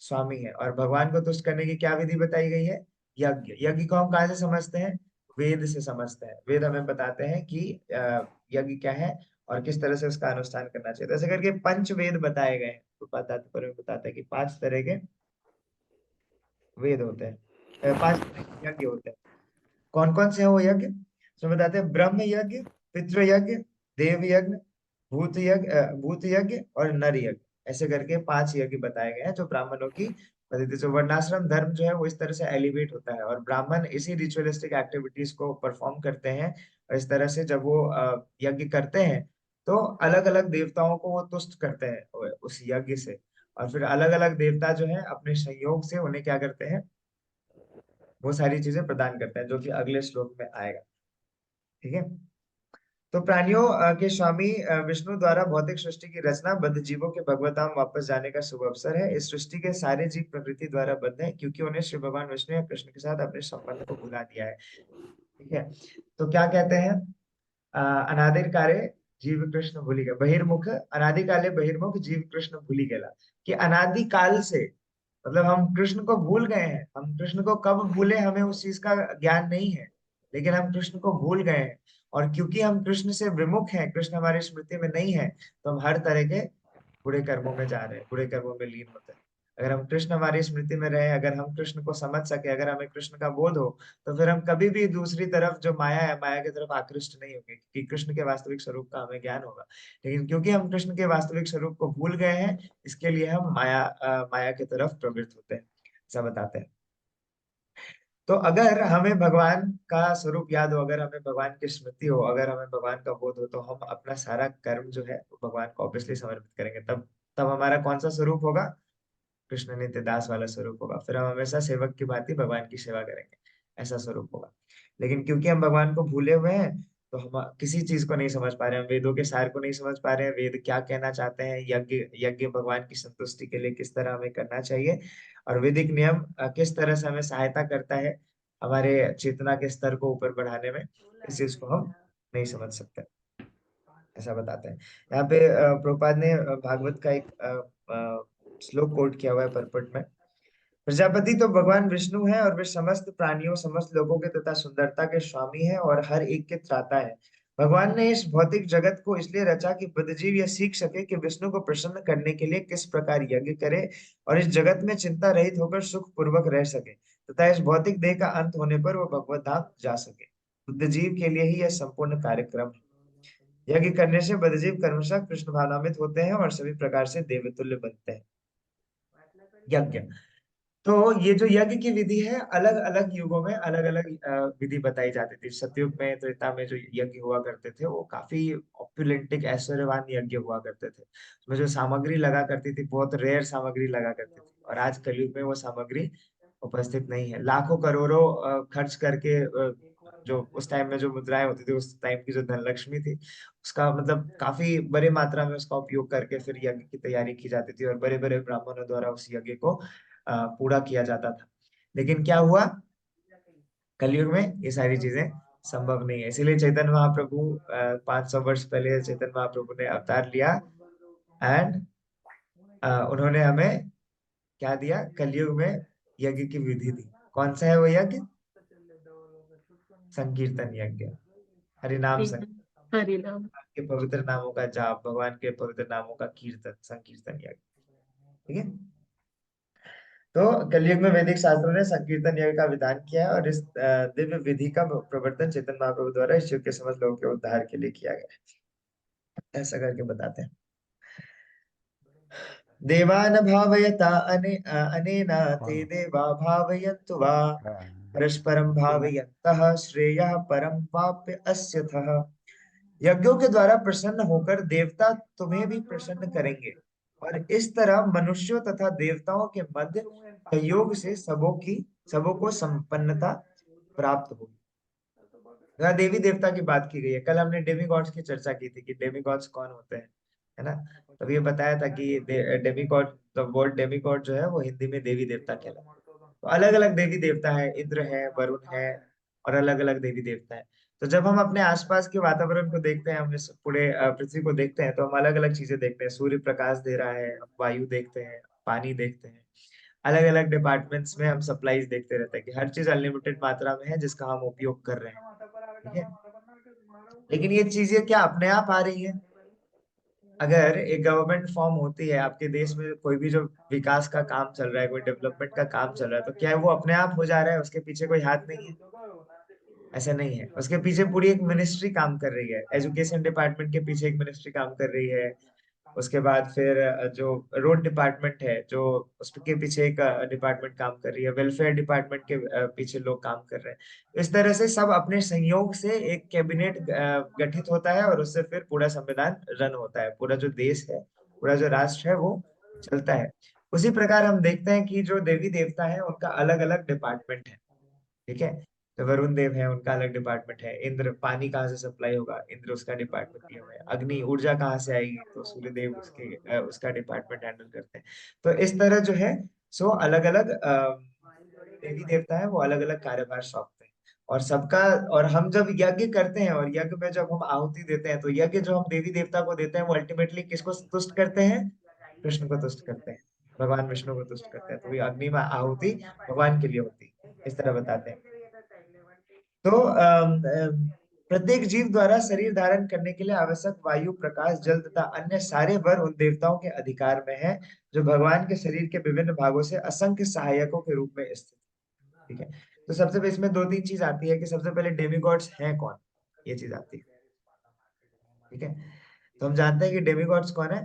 स्वामी है। और भगवान को तुष्ट करने की क्या विधि बताई गई है, यज्ञ। यज्ञ को हम कहाँ से समझते हैं, वेद से समझते हैं। वेद हमें बताते हैं कि यज्ञ क्या है और किस तरह से उसका अनुष्ठान करना चाहिए। तो ऐसे करके पंच वेद बताए गए हैं। प्रभुपाद तात्पर्य में बताता है कि 5 तरह के वेद होते हैं, 5 तरह के यज्ञ होते हैं। कौन कौन से हैं वो यज्ञ? तो बताते हैं ब्रह्म यज्ञ, पितृ यज्ञ, देव यज्ञ, भूत यज्ञ और नर यज्ञ। ऐसे करके 5 यज्ञ बताए गए हैं जो ब्राह्मणों की पद्धति से। वर्णाश्रम धर्म जो है वो इस तरह से एलिवेट होता है और ब्राह्मण इसी रिचुअलिस्टिक एक्टिविटीज को परफॉर्म करते हैं। और इस तरह से जब वो यज्ञ करते हैं तो अलग अलग देवताओं को वो तुष्ट करते हैं उस यज्ञ से। और फिर अलग अलग देवता जो है अपने संयोग से उन्हें क्या करते हैं, वो सारी चीजें प्रदान करते हैं, जो कि अगले श्लोक में आएगा। ठीक है। तो प्राणियों के स्वामी विष्णु द्वारा भौतिक सृष्टि की रचना, बद्ध जीवों के भगवताम वापस जाने का शुभ अवसर है। इस सृष्टि के सारे जीव प्रकृति द्वारा बद्ध हैं क्योंकि उन्हें श्री भगवान विष्णु या कृष्ण के साथ अपने संबंध को भुला दिया है। ठीक है। तो क्या कहते हैं, अनादिर काले जीव कृष्ण भूली गए, बहिर्मुख अनादि काले बहिर्मुख जीव कृष्ण भूली गेला। कि अनादि काल से मतलब हम कृष्ण को भूल गए हैं। हम कृष्ण को कब भूले हमें उस चीज का ज्ञान नहीं है, लेकिन हम कृष्ण को भूल गए हैं। और क्योंकि हम कृष्ण से विमुख हैं, कृष्ण हमारी स्मृति में नहीं है, तो हम हर तरह के बुरे कर्मों में जा रहे हैं, बुरे कर्मों में लीन होते हैं। अगर हम कृष्ण हमारी स्मृति में रहे, अगर हम कृष्ण को समझ सके, अगर हमें कृष्ण का बोध हो, तो फिर हम कभी भी दूसरी तरफ जो माया है, माया की तरफ आकृष्ट नहीं होंगे, क्योंकि कृष्ण के वास्तविक स्वरूप का हमें ज्ञान होगा। लेकिन क्योंकि हम कृष्ण के वास्तविक स्वरूप को भूल गए हैं, इसके लिए हम माया की तरफ प्रवृत्त होते हैं, ऐसा बताते हैं। तो अगर हमें भगवान का स्वरूप याद हो, अगर हमें भगवान की स्मृति हो, अगर हमें भगवान का बोध हो, तो हम अपना सारा कर्म जो है वो भगवान को ऑब्वियसली समर्पित करेंगे। तब तब हमारा कौन सा स्वरूप होगा? कृष्ण नित्य दास वाला स्वरूप होगा। फिर हम हमेशा सेवक की भांति भगवान की सेवा करेंगे, ऐसा स्वरूप होगा। लेकिन क्योंकि हम भगवान को भूले हुए हैं, तो हम किसी चीज को नहीं समझ पा रहे हैं, वेदों के सार को नहीं समझ पा रहे हैं, वेद क्या कहना चाहते हैं, यज्ञ यज्ञ भगवान की संतुष्टि के लिए किस तरह हमें करना चाहिए, और वैदिक नियम किस तरह से हमें सहायता करता है हमारे चेतना के स्तर को ऊपर बढ़ाने में, इस चीज को हम नहीं समझ सकते, ऐसा बताते हैं। यहाँ पे प्रभुपाद ने भागवत का एक श्लोक कोट किया हुआ है परपट में। प्रजापति तो भगवान विष्णु है और वे समस्त प्राणियों, समस्त लोगों के तथा सुंदरता के स्वामी हैं और हर एक के त्राता है। भगवान ने इस भौतिक जगत को इसलिए रचा कि बुद्धिजीव यह सीख सके कि विष्णु को प्रसन्न करने के लिए किस प्रकार यज्ञ करे और इस जगत में चिंता रहित होकर सुख पूर्वक रह सके, तथा इस भौतिक देह का अंत होने पर वह भगवत धाम जा सके। बुद्धिजीव के लिए ही यह संपूर्ण कार्यक्रम है। यज्ञ करने से बुद्धिजीव क्रमशः कृष्ण भावनान्वित होते हैं और सभी प्रकार से देवतुल्य बनते हैं। यज्ञ, तो ये जो यज्ञ की विधि है, अलग अलग युगों में अलग अलग विधि बताई जाती थी। सतयुग में, त्रेता में जो यज्ञ हुआ करते थे वो काफी ऑप्युलेंटिक ऐश्वर्यवान यज्ञ हुआ करते थे। उसमें जो सामग्री लगा करती थी बहुत रेयर सामग्री लगा करती थी, और आज कलयुग में वो सामग्री उपस्थित नहीं है। लाखों करोड़ों खर्च करके जो उस टाइम में जो मुद्राएं होती थी, उस टाइम की जो धनलक्ष्मी थी, उसका मतलब काफी बड़े मात्रा में उसका उपयोग करके फिर यज्ञ की तैयारी की जाती थी और बड़े बड़े ब्राह्मणों द्वारा उस यज्ञ को पूरा किया जाता था। लेकिन क्या हुआ, कलयुग में ये सारी चीजें संभव नहीं है। इसीलिए चैतन्य महाप्रभु 500 वर्ष पहले चैतन्य महाप्रभु ने अवतार लिया एंड उन्होंने हमें क्या दिया? कलयुग में यज्ञ की विधि दी। कौन सा है वो यज्ञ? संकीर्तन यज्ञ, हरिनाम संकीर्तन, हरि नाम। के पवित्र नामों का जाप, भगवान के पवित्र नामों का कीर्तन, संकीर्तन यज्ञ। ठीक है। तो कलयुग में वैदिक शास्त्रों ने संकीर्तन यज्ञ का विधान किया है और इस दिव्य विधि का प्रवर्तन चैतन्य महाप्रभु द्वारा इस युग के समस्त लोगों के उद्धार के लिए किया गया है, ऐसा करके बताते हैं। देवान भावयता अनेना ते हाँ देवा भावयन्तु वा हाँ परस्परम भावयन्तः श्रेयः परम वाप्य अस्यथः। यज्ञों के द्वारा प्रसन्न होकर देवता तुम्हें भी प्रसन्न करेंगे और इस तरह मनुष्यों तथा देवताओं के मध्य सहयोग से सबों को संपन्नता प्राप्त होगी। यहाँ देवी देवता की बात की गई है। कल हमने डेमीगॉड्स की चर्चा की थी कि डेमीगॉड्स कौन होते हैं, है ना। तब ये बताया था कि डेमीगॉड, द वर्ड डेमीगॉड जो है वो हिंदी में देवी देवता कहलाता है। तो अलग अलग देवी देवता है, इंद्र है, वरुण है, और अलग अलग देवी देवता है। तो जब हम अपने आसपास के वातावरण को देखते हैं, हम इस पूरे पृथ्वी को देखते हैं, तो हम अलग अलग चीजें देखते हैं। सूर्य प्रकाश दे रहा है, हम वायु देखते हैं, पानी देखते हैं, अलग अलग डिपार्टमेंट्स में हम सप्लाईज देखते रहते हैं कि हर चीज अनलिमिटेड मात्रा में है जिसका हम उपयोग कर रहे हैं। ठीक है। लेकिन ये चीजें क्या अपने आप आ रही है? अगर एक गवर्नमेंट फॉर्म होती है आपके देश में, कोई भी जो विकास का काम चल रहा है, कोई डेवलपमेंट का काम चल रहा है, तो क्या वो अपने आप हो जा रहा है? उसके पीछे कोई हाथ नहीं है? ऐसा नहीं है। उसके पीछे पूरी एक मिनिस्ट्री काम कर रही है। एजुकेशन डिपार्टमेंट के पीछे एक मिनिस्ट्री काम कर रही है। उसके बाद फिर जो रोड डिपार्टमेंट है, जो उसके पीछे एक डिपार्टमेंट काम कर रही है। वेलफेयर डिपार्टमेंट के पीछे लोग काम कर रहे हैं। इस तरह से सब अपने संयोग से एक कैबिनेट गठित होता है, और उससे फिर पूरा संविधान रन होता है। पूरा जो देश है, पूरा जो राष्ट्र है, वो चलता है। उसी प्रकार हम देखते हैं कि जो देवी देवता है उनका अलग अलग डिपार्टमेंट है। ठीक है। तो वरुण देव है, उनका अलग डिपार्टमेंट है। इंद्र, पानी कहाँ से सप्लाई होगा, इंद्र उसका डिपार्टमेंट लिया हुआ है। अग्नि, ऊर्जा कहाँ से आएगी, तो सूर्य देव उसका डिपार्टमेंट हैंडल करते हैं। तो इस तरह जो है, सो अलग अलग देवी देवता है, वो अलग अलग कार्यभार सौंपते हैं। और सबका, और हम जब यज्ञ करते हैं, और यज्ञ में जब हम आहुति देते हैं, तो यज्ञ जो हम देवी देवता को देते हैं, वो अल्टीमेटली किसको तुष्ट करते हैं? कृष्ण को तुष्ट करते हैं, भगवान विष्णु को तुष्ट करते हैं। तो ये अग्नि में आहुति भगवान के लिए होती है, इस तरह बताते हैं। तो प्रत्येक जीव द्वारा शरीर धारण करने के लिए आवश्यक वायु, प्रकाश, जल तथा अन्य सारे वर उन देवताओं के अधिकार में है, जो भगवान के शरीर के विभिन्न भागों से असंख्य सहायकों के रूप में स्थित। ठीक है। तो सबसे पहले इसमें दो तीन चीज आती है कि सबसे पहले डेमिगॉड्स हैं कौन, ये चीज आती है। ठीक है। तो हम जानते हैं कि डेमिगॉड्स कौन है।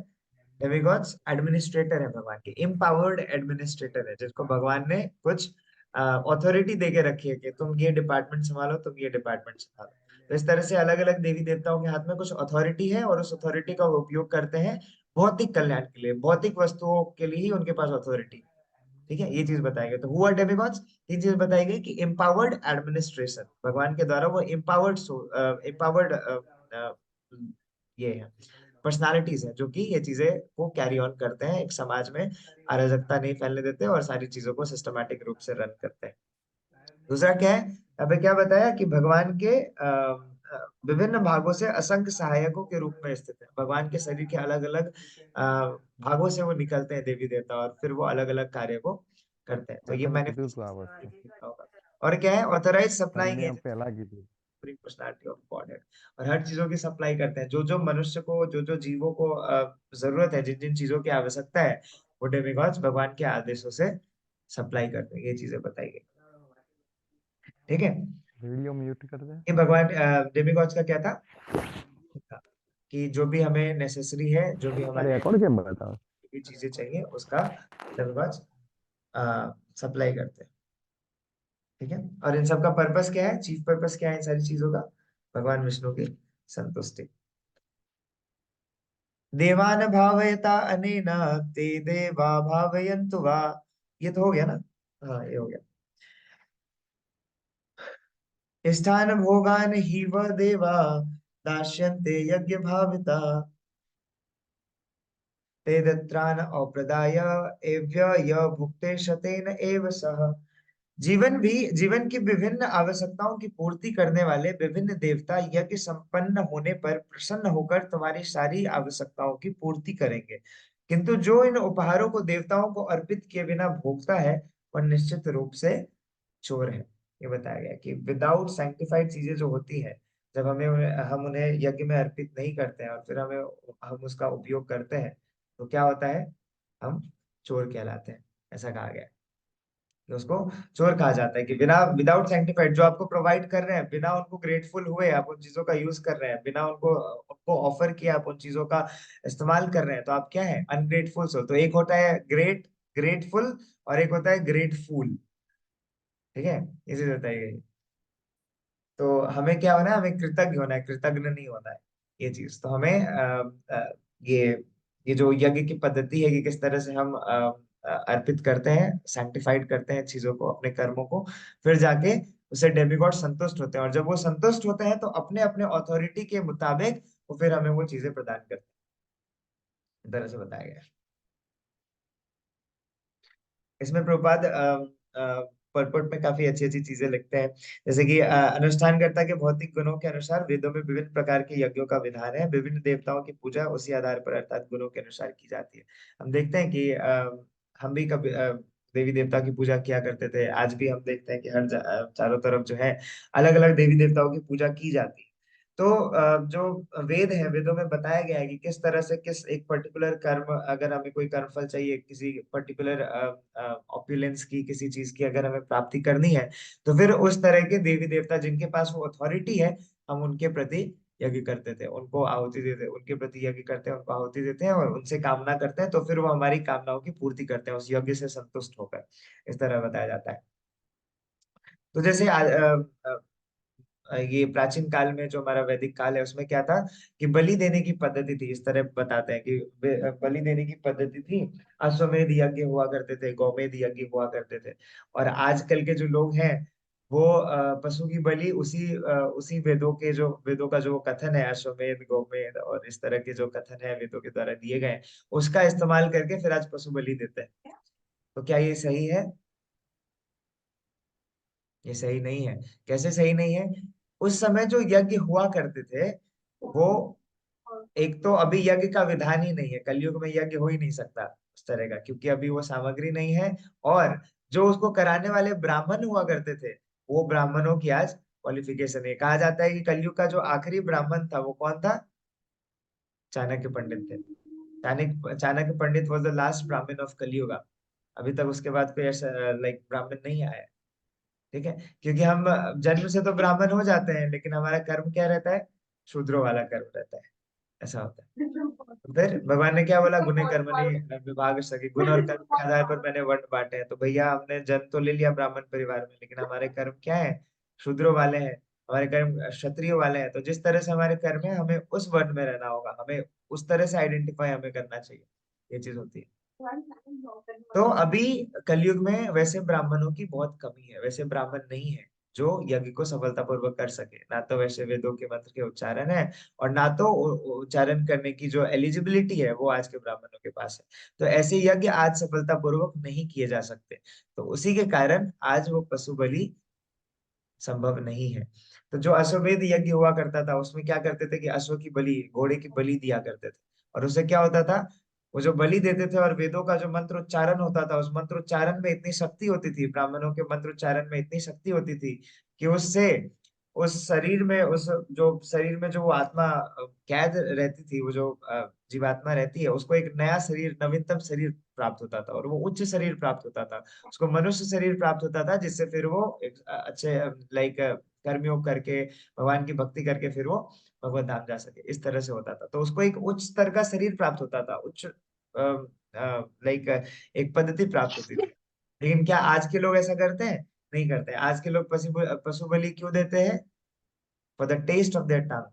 डेमिगॉड्स एडमिनिस्ट्रेटर है, भगवान के इम्पावर्ड एडमिनिस्ट्रेटर है, जिसको भगवान ने कुछ अथॉरिटी दे के रखी है कि तुम ये डिपार्टमेंट संभालो, तुम ये डिपार्टमेंट संभालो। तो इस तरह से अलग अलग देवी देवताओं के हाथ में कुछ अथॉरिटी है, और उस अथॉरिटी का वो उपयोग करते हैं भौतिक कल्याण के लिए। भौतिक वस्तुओं के लिए ही उनके पास अथॉरिटी। ठीक है, ये चीज बताई गई। तो हु आर डेमिगॉड्स, तीन चीज बताई गई कि एम्पावर्ड एडमिनिस्ट्रेशन, भगवान के द्वारा वो एम्पावर्ड एम्पावर्ड ये है, पर्सनालिटीज है, जो कि ये चीजें को कैरी ऑन करते हैं, एक समाज में अराजकता नहीं फैलने देते, और सारी चीजों को सिस्टमैटिक रूप से रन करते हैं। दूसरा क्या है, यहाँ पे क्या बताया कि भगवान के विभिन्न भागों से असंख्य सहायकों के रूप में स्थित है। भगवान के शरीर के अलग अलग भागों से वो निकलते हैं देवी देवता, और फिर वो अलग अलग कार्य को करते हैं। तो ये प्रथम किती तू आवश्यक मैनिफेस्ट। और क्या है, ऑथराइज सप्लाइंग अन्य पहला किती पर्सनालिटी ऑफ गॉड है, और हर चीजों की सप्लाई करते हैं। जो जो मनुष्य को, जो जो जीवों को जरूरत है, जिन जिन चीजों की आवश्यकता है, वो डेमिगॉड्स भगवान के आदेशों से सप्लाई करते हैं। ये चीजें बताई गई। ठीक है। वीडियो म्यूट कर दे। ये भगवान डेमिगॉड्स का क्या था, कि जो भी हमें नेसेसरी है, जो भी अरे हमारे अकॉर्ड क्या बताओ भी चीजें चाहिए, उसका डेमिगॉड्स सप्लाई करते हैं। ठीक है। और इन सब का पर्पस क्या है, चीफ पर्पस क्या है इन सारी चीजों का? भगवान विष्णु की संतुष्टि। देवान भावयता अनेन ते देवा भावयन्तु वा। ये तो हो गया ना? हाँ, ये हो गया। स्थान भोगान ही व देवा दास्यन्ते यज्ञ भाविता ते दत्रान अप्रदाय एव्य य भुक्ते शतेन एव सह। जीवन की विभिन्न आवश्यकताओं की पूर्ति करने वाले विभिन्न देवता यज्ञ संपन्न होने पर प्रसन्न होकर तुम्हारी सारी आवश्यकताओं की पूर्ति करेंगे, किंतु जो इन उपहारों को देवताओं को अर्पित किए बिना भोगता है, वह निश्चित रूप से चोर है। ये बताया गया कि विदाउट सैंक्टिफाइड चीजें जो होती है, जब हम उन्हें यज्ञ में अर्पित नहीं करते हैं, और फिर हम उसका उपयोग करते हैं, तो क्या होता है? हम चोर कहलाते हैं। ऐसा कहा गया है कि उसको चोर कहा जाता है, कि बिना, विदाउट सैंक्टिफाइड, जो आपको प्रोवाइड कर रहे हैं, बिना उनको ग्रेटफुल हुए आप उन चीजों का यूज कर रहे हैं, बिना उनको ऑफर किया आप उन चीजों का इस्तेमाल कर रहे हैं, तो आप क्या है? अनग्रेटफुल हो। तो एक होता है ग्रेटफुल, और एक होता है ग्रेटफुल। ठीक है, ये चीज बताई गई। तो हमें क्या होना है? हमें कृतज्ञ होना है, कृतज्ञ नहीं होना है। ये चीज तो हमें ये ये जो यज्ञ की पद्धति है कि किस तरह से हम अर्पित करते हैं, सैंक्टिफाइड करते हैं चीजों को, अपने कर्मों को, फिर जाके उसे डेमिगॉड संतुष्ट होते हैं, और जब वो संतुष्ट होते हैं तो अपने अपने ऑथोरिटी के मुताबिक वो फिर हमें वो चीजें प्रदान करते हैं। इस तरह से बताया गया है। इसमें प्रभुपाद परपट में काफी अच्छी अच्छी चीजें लिखते हैं, जैसे कि अनुष्ठानकर्ता के भौतिक गुणों के अनुसार वेदों में विभिन्न प्रकार के यज्ञों का विधान है। विभिन्न देवताओं की पूजा उसी आधार पर अर्थात गुणों के अनुसार की जाती है। हम देखते हैं कि हम भी कभी देवी देवता की पूजा किया करते थे। आज भी हम देखते हैं कि चारों तरफ जो है अलग अलग देवी देवताओं की पूजा की जाती है। तो जो वेद है, वेदों में बताया गया है कि किस तरह से किस एक पर्टिकुलर कर्म, अगर हमें कोई कर्मफल चाहिए किसी पर्टिकुलर ऑप्युलेंस की, किसी चीज की अगर हमें प्राप्ति करनी है, तो फिर उस तरह के देवी देवता जिनके पास वो अथॉरिटी है, हम उनके प्रति यज्ञ करते थे, उनको आहुति देते, उनके प्रति यज्ञ करते हैं, उनको आहुति देते हैं और उनसे कामना करते हैं, तो फिर वो हमारी कामनाओं की पूर्ति करते हैं उस यज्ञ से संतुष्ट होकर। इस तरह बताया जाता है। तो जैसे ये प्राचीन काल में जो हमारा वैदिक काल है उसमें क्या था कि बलि देने की पद्धति थी। इस तरह बताते हैं कि बलि देने की पद्धति थी। अश्वमेध यज्ञ हुआ करते थे, गौमेध यज्ञ हुआ करते थे। और आजकल के जो लोग हैं वो पशु की बलि उसी वेदों का जो कथन है, अश्वमेध गौमेध और इस तरह के जो कथन है वेदों के द्वारा दिए गए हैं, उसका इस्तेमाल करके फिर आज पशु बलि देते हैं। तो क्या ये सही है? ये सही नहीं है। कैसे सही नहीं है? उस समय जो यज्ञ हुआ करते थे वो, एक तो अभी यज्ञ का विधान ही नहीं है, कलयुग में यज्ञ हो ही नहीं सकता उस तरह का, क्योंकि अभी वो सामग्री नहीं है। और जो उसको कराने वाले ब्राह्मण हुआ करते थे, वो ब्राह्मणों की आज क्वालिफिकेशन है। कहा जाता है कि कलयुग का जो आखिरी ब्राह्मण था वो कौन था? चाणक्य पंडित थे। चाणक्य पंडित वॉज द लास्ट ब्राह्मण ऑफ कलयुगा। अभी तक उसके बाद कोई ऐसा लाइक ब्राह्मण नहीं आया। ठीक है, क्योंकि हम जन्म से तो ब्राह्मण हो जाते हैं, लेकिन हमारा कर्म क्या रहता है? शूद्रों वाला कर्म रहता है। ऐसा होता है। तो फिर भगवान ने क्या बोला? गुणे कर्मणि विभाग सके, गुण और कर्म के आधार पर मैंने वर्ण बांटे हैं। तो भैया हमने जन्म तो ले लिया ब्राह्मण परिवार में, लेकिन हमारे कर्म क्या है? शूद्रों वाले हैं। हमारे कर्म क्षत्रियो वाले हैं। तो जिस तरह से हमारे कर्म है, हमें उस वर्ण में रहना होगा, हमें उस तरह से आइडेंटिफाई हमें करना चाहिए। ये चीज होती है। तो अभी कलयुग में वैसे ब्राह्मणों की बहुत कमी है, वैसे ब्राह्मण नहीं है जो यज्ञ को सफलतापूर्वक कर सके। ना तो वैसे वेदों के मंत्र के उच्चारण है, और ना तो उच्चारण करने की जो एलिजिबिलिटी है वो आज के ब्राह्मणों के पास है। तो ऐसे यज्ञ आज सफलतापूर्वक नहीं किए जा सकते। तो उसी के कारण आज वो पशु बलि संभव नहीं है। तो जो अश्वमेध यज्ञ हुआ करता था उसमें क्या करते थे कि अश्व की बलि, घोड़े की बलि दिया करते थे। और उससे क्या होता था? वो जो बलि देते थे और वेदों का जो मंत्रोच्चारण होता था, उस मंत्रोच्चारण में इतनी शक्ति होती थी, ब्राह्मणों के मंत्रोच्चारण में इतनी शक्ति होती थी कि उससे उस शरीर में, उस जो शरीर में जो वो आत्मा कैद रहती थी, वो जो जीवात्मा रहती है, उसको एक नया शरीर, नवीनतम शरीर प्राप्त होता था, और वो उच्च शरीर प्राप्त होता था। उसको मनुष्य शरीर प्राप्त होता था, जिससे फिर वो एक अच्छे लाइक कर्मयोग करके, भगवान की भक्ति करके फिर वो भगवत धाम जा सके। इस तरह से होता था। तो उसको एक उच्च स्तर का शरीर प्राप्त होता था, उच्च लाइक एक पद्धति प्राप्त होती थी। लेकिन क्या आज के लोग ऐसा करते हैं? नहीं करते। आज के लोग पशु बलि क्यों देते हैं? For the test of their tongue.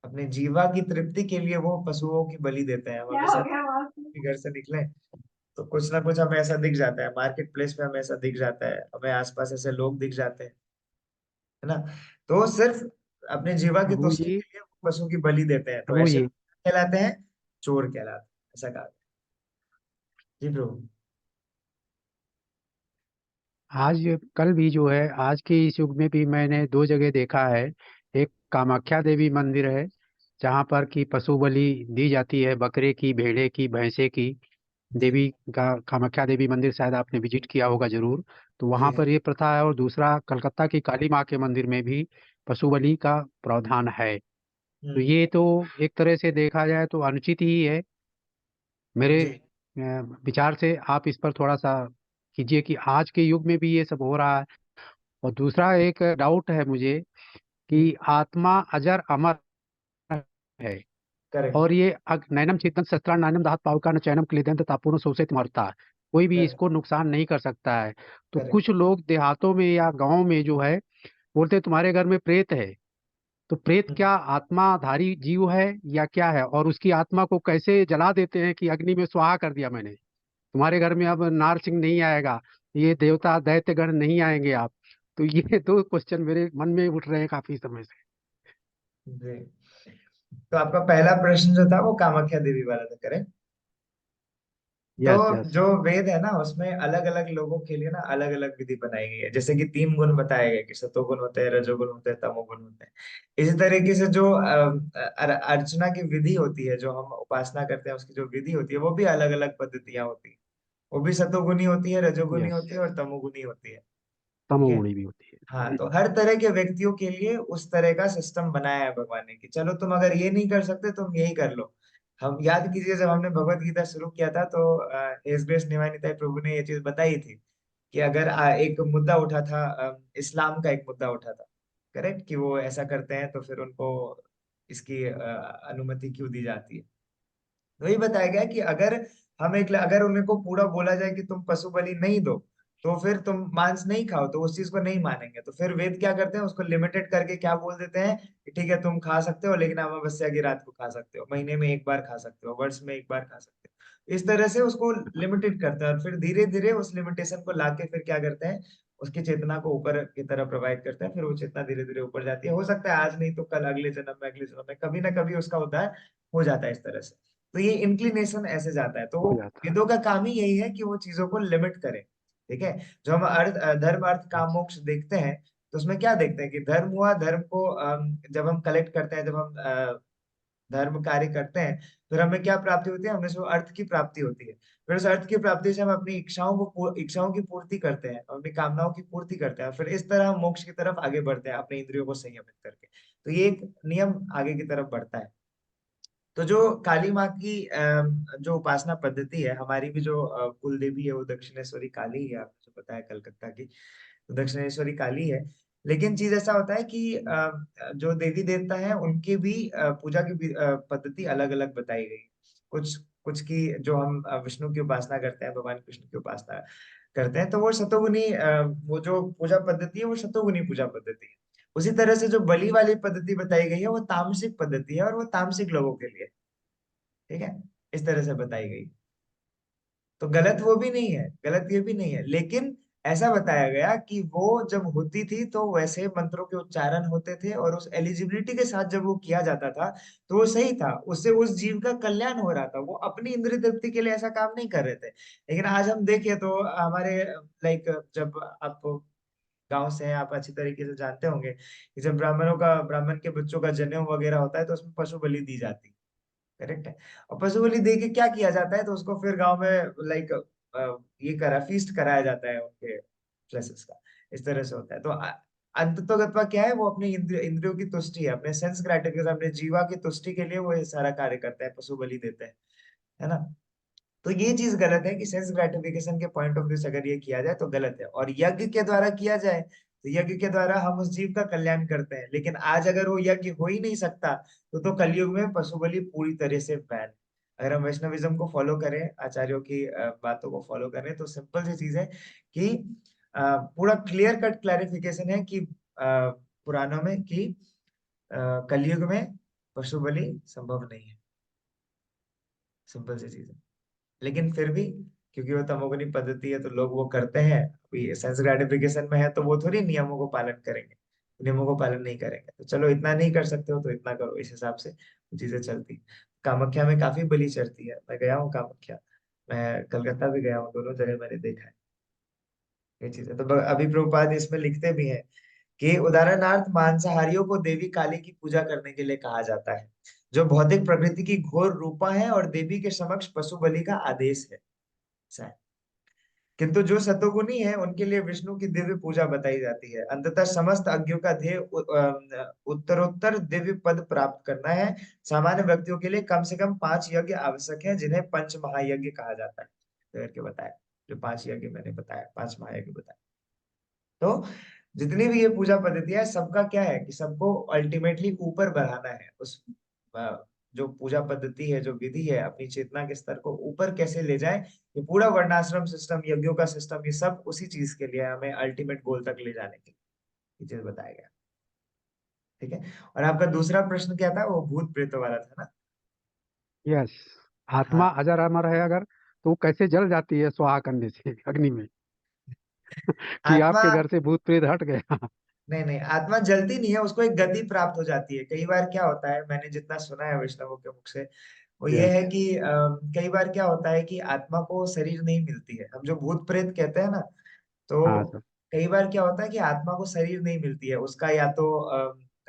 अपने जीवा की तृप्ति के लिए वो पशुओं की बलि देते हैं। हम हमेशा घर से निकले तो कुछ ना कुछ हमें ऐसा दिख जाता है, मार्केट प्लेस में हमें ऐसा दिख जाता है, हमें आसपास ऐसे लोग दिख जाते हैं, है ना? तो सिर्फ अपने जीवा की प्रभु तुष्टि जी, के लिए वो पशु की बलि देते हैं। तो प्रभु ऐसे जी, लोग कहलाते हैं चोर कहलाते हैं। ऐसा कहा। जी प्रभु। आज कल भी जो है, आज के इस युग में भी मैंने दो जगह देखा है। एक कामाख्या देवी मंदिर है, जहाँ पर कि पशु बलि दी जाती है, बकरे की, भेड़े की, भैंसे की। जी देवी का कामाख्या देवी मंदिर शायद आपने विजिट किया होगा जरूर। तो जी वहाँ हाँ। पर ये प्रथा है। और दूसरा, कलकत्ता की काली माँ के मंदिर में भी पशु बलि का प्रावधान है। तो हम्म। ये तो एक तरह से देखा जाए तो अनुचित ही है। मेरे जी विचार से आप इस पर थोड़ा सा कीजिए कि आज के युग में भी ये सब हो रहा है। और दूसरा एक डाउट है मुझे कि आत्मा अजर अमर है। करेक्ट और ये नैनम चिंतन शस्त्रान नैनम दाहत पावका न चैनम क्लेदंत तापूर्ण शोषित मरता, कोई भी करेक्ट इसको नुकसान नहीं कर सकता है। तो करेक्ट। कुछ लोग देहातों में या गांव में जो है बोलते हैं, तुम्हारे घर में प्रेत है। तो प्रेत क्या आत्माधारी जीव है या क्या है? और उसकी आत्मा को कैसे जला देते हैं कि अग्नि में स्वाहा कर दिया मैंने, तुम्हारे घर में अब नारसिंह नहीं आएगा, ये देवता दैत्यगण नहीं आएंगे आप। तो ये दो क्वेश्चन मेरे मन में उठ रहे हैं काफी समय से। जी, तो आपका पहला प्रश्न जो था वो कामाख्या देवी वाला था, करेक्ट? तो यस, यस। जो वेद है ना उसमें अलग अलग लोगों के लिए ना अलग अलग विधि बनाई गई है। जैसे कि तीन गुण बताए गए कि सतोगुण होते हैं, रजोगुण होते हैं, तमोगुण होते हैं। इसी तरीके से जो अर्चना की विधि होती है, जो हम उपासना करते हैं उसकी जो विधि होती है, वो भी अलग अलग पद्धतियां होती है। वो भी सतोगुनी होती है, रजोगुनी यस। होती है और तमोगुनी होती है। ठीक है। तमोगुणी भी होती हाँ, है। तो हर तरह के व्यक्तियों के लिए उस तरह का सिस्टम बनाया है भगवान ने कि चलो तुम अगर ये नहीं कर सकते तुम यही कर लो। हम याद कीजिए जब हमने भगवत गीता शुरू किया था तो एस ग्रेस नित्यानंद प्रभु ने ये चीज बताई थी कि अगर एक मुद्दा उठा था, इस्लाम का एक मुद्दा उठा था, करेक्ट, कि वो ऐसा करते हैं तो फिर उनको इसकी अनुमति क्यों दी जाती है। तो ये बताया गया कि अगर उनको पूरा बोला जाए कि तुम पशु बलि नहीं दो तो फिर तुम मांस नहीं खाओ, तो उस चीज को नहीं मानेंगे। तो फिर वेद क्या करते हैं, उसको लिमिटेड करके क्या बोल देते हैं कि ठीक है तुम खा सकते हो, लेकिन अमावस्या की रात को खा सकते हो, महीने में एक बार खा सकते हो, वर्ष में एक बार खा सकते हो। इस तरह से उसको लिमिटेड करते हैं और फिर धीरे धीरे उस लिमिटेशन को लाके फिर क्या करते हैं, उसकी चेतना को ऊपर की तरफ प्रोवाइड करते हैं। फिर वो चेतना धीरे धीरे ऊपर जाती है, हो सकता है आज नहीं तो कल, अगले जन्म में कभी ना कभी उसका उद्धार हो जाता है इस तरह से। तो ये इंक्लिनेशन ऐसे जाता है। तो वो हो जाता है। वेदों का काम ही यही है कि वो चीजों को लिमिट करें। ठीक है। जो हम धर्म अर्थ काम मोक्ष देखते हैं तो उसमें क्या देखते हैं कि धर्म हुआ, धर्म को जब हम कलेक्ट करते हैं, जब हम धर्म कार्य करते हैं, फिर हमें क्या प्राप्ति होती है, हमें से अर्थ की प्राप्ति होती है। फिर उस अर्थ की प्राप्ति से हम अपनी इच्छाओं की पूर्ति करते हैं, अपनी कामनाओं की पूर्ति करते हैं, फिर इस तरह हम मोक्ष की तरफ आगे बढ़ते हैं अपने इंद्रियों को संयमित करके। तो ये एक नियम आगे की तरफ बढ़ता है। तो जो काली माँ की जो उपासना पद्धति है, हमारी भी जो कुल देवी है वो दक्षिणेश्वरी काली है, आपको जो पता है कलकत्ता की, तो दक्षिणेश्वरी काली है। लेकिन चीज ऐसा होता है कि जो देवी देवता है उनकी भी पूजा की पद्धति अलग अलग बताई गई। कुछ कुछ की जो हम विष्णु की उपासना करते हैं, भगवान कृष्ण की उपासना करते हैं, तो वो शतोगुनी वो जो पूजा पद्धति है वो शतोगुनी पूजा पद्धति है। उसी तरह से जो बलि वाली पद्धति बताई गई है वो तामसिक पद्धति है और वो तामसिक लोगों के लिए, ठीक है, इस तरह से बताई गई। तो गलत वो भी नहीं है, गलत ये भी नहीं है, लेकिन ऐसा बताया गया कि वो जब होती थी तो वैसे मंत्रों के उच्चारण होते थे और उस एलिजिबिलिटी के साथ जब वो किया जाता था तो वो सही था, उससे उस जीव का कल्याण हो रहा था। वो अपनी इंद्रिय तृप्ति के लिए ऐसा काम नहीं कर रहे थे। लेकिन आज हम देखें तो हमारे लाइक, जब आप गांव से हैं, आप अच्छी तरीके से जानते होंगे कि जब ब्राह्मण के बच्चों का जनेऊ वगैरह होता है तो उसमें पशु बलि दी जाती है, करेक्ट है। और पशु बलि दे के क्या किया जाता है, तो उसको फिर गांव में लाइक ये फीस्ट कराया जाता है उनके प्लेसेस का, इस तरह से होता है। तो अंततोगत्वा क्या है, वो अपने इंद्रियों की तुष्टि है, अपने सेंस ग्रेटिफिकेशन, अपने जीवा की तुष्टि के लिए वो ये सारा कार्य करता है, पशु बलि देते हैं, है ना। तो ये चीज गलत है कि सेंस ग्रेटिफिकेशन के पॉइंट ऑफ व्यू से अगर ये किया जाए तो गलत है, और यज्ञ के द्वारा किया जाए तो यज्ञ के द्वारा हम उस जीव का कल्याण करते हैं। लेकिन आज अगर वो यज्ञ हो ही नहीं सकता तो कलयुग में पशु बलि पूरी तरह से बैन। अगर हम वैष्णविज्म को फॉलो करें, आचार्यों की बातों को फॉलो करें, तो सिंपल सी चीज है कि पूरा क्लियर कट क्लैरिफिकेशन है कि पुराणों में कि कलयुग में पशु बलि संभव नहीं है, सिंपल सी चीज है। लेकिन फिर भी क्योंकि वो तमोगुनी पद्धति है तो लोग वो करते हैं, अभी सेंस ग्रेटिफिकेशन में है तो वो थोड़ी नियमों को पालन करेंगे, नियमों को पालन नहीं करेंगे। तो चलो इतना नहीं कर सकते हो तो इतना करो, इस हिसाब से चीजें चलती। कामाख्या में काफी बलि चढ़ती है, मैं गया हूँ कामाख्या, मैं कलकत्ता भी गया हूँ, दोनों जगह मैंने देखा है ये चीजें। तो अभी प्रभुपाद इसमें लिखते भी हैं कि उदाहरणार्थ मांसाहारियों को देवी काली की पूजा करने के लिए कहा जाता है, जो भौतिक प्रकृति की घोर रूपा है और देवी के समक्ष पशु बलि का आदेश है, ऐसा है। किंतु जो सतोगुनी है उनके लिए विष्णु की दिव्य पूजा बताई जाती है। अंततः समस्त अज्ञों का ध्येय उत्तरोत्तर दिव्य पद प्राप्त करना है। सामान्य व्यक्तियों के लिए कम से कम 5 यज्ञ आवश्यक है, जिन्हें पंच महायज्ञ कहा जाता है। तो करके बताया, जो 5 यज्ञ मैंने बताया, 5 महायज्ञ बताया। तो जितनी भी ये पूजा पद्धति है, सबका क्या है कि सबको अल्टीमेटली ऊपर बढ़ाना है। उस जो पूजा पद्धति है, जो विधि है, अपनी चेतना के स्तर को ऊपर कैसे ले जाए, ये पूरा वर्णाश्रम सिस्टम, यज्ञों का सिस्टम, ये सब उसी चीज के लिए, हमें अल्टीमेट गोल तक ले जाने के लिए ये चीज बताया गया। ठीक है। और आपका दूसरा प्रश्न क्या था, वो भूत प्रेतों वाला था ना। यस। आत्मा हाँ। अजर अमर है अगर, तो वो कैसे जल जाती है स्वाहा करने से अग्नि में? कि आत्मा, आपके घर से भूत प्रेत हट गया। नहीं नहीं, आत्मा जलती नहीं है, उसको एक गति प्राप्त हो जाती है। कई बार क्या होता है, मैंने जितना सुना है वैष्णवों के मुख से, वो ये यस। है कि कई बार क्या होता है कि आत्मा को शरीर नहीं मिलती है, हम जो भूत प्रेत कहते हैं ना, तो हाँ सर। कई बार क्या होता है कि आत्मा को शरीर नहीं मिलती है, उसका या तो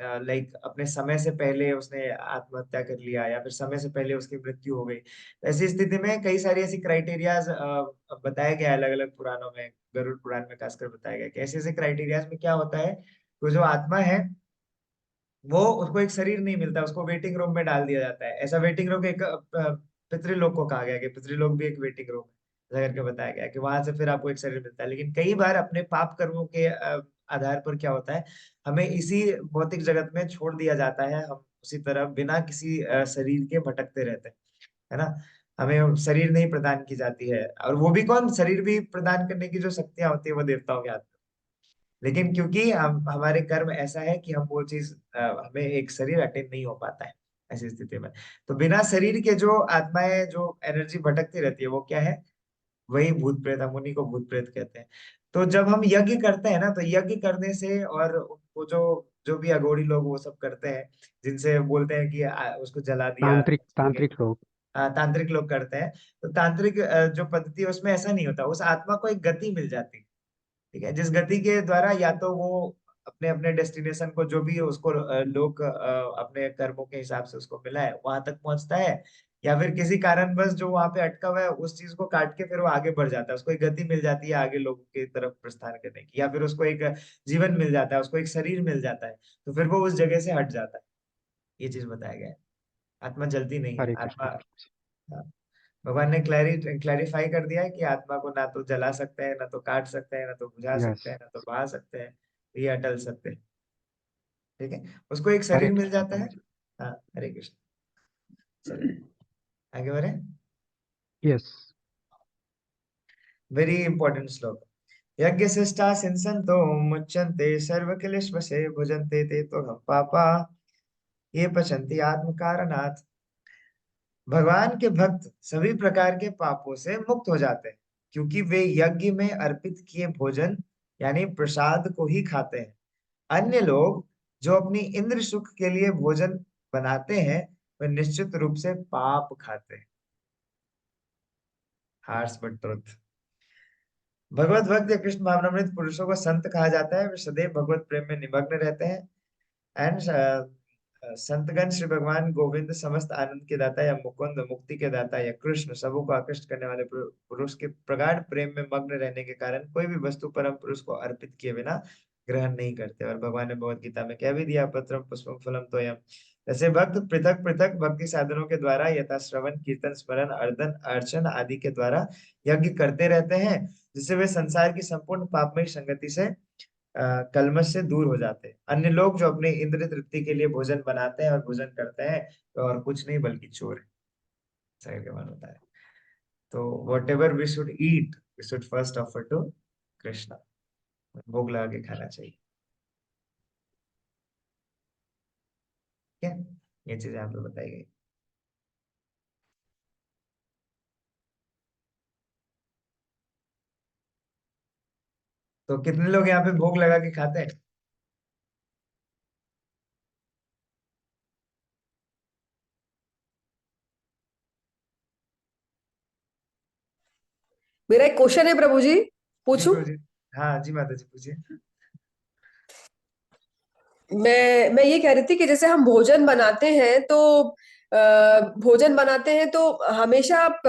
लाइक अपने समय से पहले उसने आत्महत्या कर लिया या फिर समय से पहले उसकी मृत्यु हो गई, ऐसी स्थिति में कई सारी ऐसी क्राइटेरियाज बताया गया है अलग अलग पुराणों में, गरुड़ पुराण में खासकर बताया गया है कि ऐसे ऐसे क्राइटेरियाज में क्या होता है, तो जो आत्मा है वो, उसको एक शरीर नहीं मिलता, उसको वेटिंग रूम में डाल दिया जाता है। ऐसा वेटिंग रूम एक पितृलोक को कहा गया कि पितृलोक भी एक वेटिंग रूम है, ऐसा करके बताया गया कि वहां से फिर आपको एक शरीर मिलता है। लेकिन कई बार अपने पाप कर्मों के आधार पर क्या होता है, हमें इसी भौतिक जगत में छोड़ दिया जाता है, हम उसी तरह बिना किसी शरीर के भटकते रहते हैं, है ना। हमें शरीर नहीं प्रदान की जाती है, और वो भी कौन, शरीर भी प्रदान करने की जो शक्तियां होती है वो देवताओं के हाथ में। लेकिन क्योंकि हम, हमारे कर्म ऐसा है कि हम वो चीज, हमें एक शरीर अटेन नहीं हो पाता है ऐसी स्थिति में। तो बिना शरीर के जो आत्माएं, जो एनर्जी भटकती रहती है, वो क्या है, वही भूत प्रेत, हम उन्हीं को भूत प्रेत कहते हैं। तो जब हम यज्ञ करते हैं ना, तो यज्ञ करने से, और वो जो जो भी अघोरी लोग वो सब करते हैं, जिनसे बोलते हैं कि उसको जला दिया, तांत्रिक तांत्रिक लोग। तांत्रिक लोग करते हैं। तो तांत्रिक जो पद्धति है उसमें ऐसा नहीं होता, उस आत्मा को एक गति मिल जाती है, ठीक है, जिस गति के द्वारा या तो वो अपने अपने डेस्टिनेशन को, जो भी उसको लोग अपने कर्मों के हिसाब से उसको मिला है वहां तक पहुंचता है, या फिर किसी कारणवश जो वहां पे अटका हुआ है उस चीज को काट के फिर वो आगे बढ़ जाता है, उसको एक गति मिल जाती है आगे लोगों की तरफ प्रस्थान करने की, या फिर उसको एक जीवन मिल जाता है, उसको एक शरीर मिल जाता है, तो फिर वो उस जगह से हट जाता है। ये चीज बताया गया है। आत्मा जलती नहीं है, हरे आत्मा, कृष्ण। हाँ, भगवान ने क्लैरिफाई कर दिया है कि आत्मा को ना तो जला सकते हैं, ना तो काट सकते हैं, ना तो बुझा यस। सकते हैं, ना तो बहा सकते हैं, ये अटल सत्य है, ठीक है। उसको एक हरे शरीर मिल कृष्ण जाता है। प्रभु जी। हाँ, हरे कृष्ण। चलिए आगे बढ़े। यस। वेरी इंपॉर्टेंट श्लोक। यज्ञ शिष्टा सिंसन्तो मुच्यन्ते सर्व क्लेशवशे भुजन्ते ते तो हम पापा ये पचन्ति आत्म कारणात्। भगवान के भक्त सभी प्रकार के पापों से मुक्त हो जाते हैं, क्योंकि वे यज्ञ में अर्पित किए भोजन यानी प्रसाद को ही खाते हैं। अन्य लोग जो अपनी इंद्र सुख के लिए भोजन बनाते हैं, वे निश्चित रूप से पाप खाते हैं। Harsh but truth. भगवत भक्त या कृष्ण भावनामृत पुरुषों को संत कहा जाता है, वे सदैव भगवत प्रेम में निमग्न रहते हैं। एंड संतगण श्री भगवान गोविंद समस्त आनंद के दाता या मुकुंद मुक्ति के दाता या कृष्ण सबों को आकृष्ट करने वाले पुरुष के प्रगाढ़ प्रेम में मग्न रहने के कारण कोई भी वस्तु परम पुरुष को अर्पित किए बिना ग्रहण नहीं करते। और भगवान ने भगवत गीता में कह भी दिया, पत्रम पुष्पम फलम तोयम। ऐसे भक्त पृथक पृथक भक्ति साधनों के द्वारा यथा श्रवण कीर्तन स्मरण अर्दन अर्चन आदि के द्वारा यज्ञ करते रहते हैं, जिससे वे संसार की संपूर्ण पापमयी संगति से कलमश से दूर हो जाते हैं। अन्य लोग जो अपने इंद्रिय तृप्ति के लिए भोजन बनाते हैं और भोजन करते हैं, तो और कुछ नहीं बल्कि चोर है, ऐसा करके मन होता है। तो whatever we should eat, we should first offer to Krishna, भोग लगा के खाना चाहिए, ठीक है। ये चीजें यहाँ पे बताई गई। तो कितने लोग यहाँ पे भोग लगा के खाते हैं? मेरा एक क्वेश्चन है प्रभु जी, जी पूछूं? प्रभु जी। हाँ जी माता जी, पूछिए। मैं ये कह रही थी कि जैसे हम भोजन बनाते हैं तो भोजन बनाते हैं तो हमेशा आप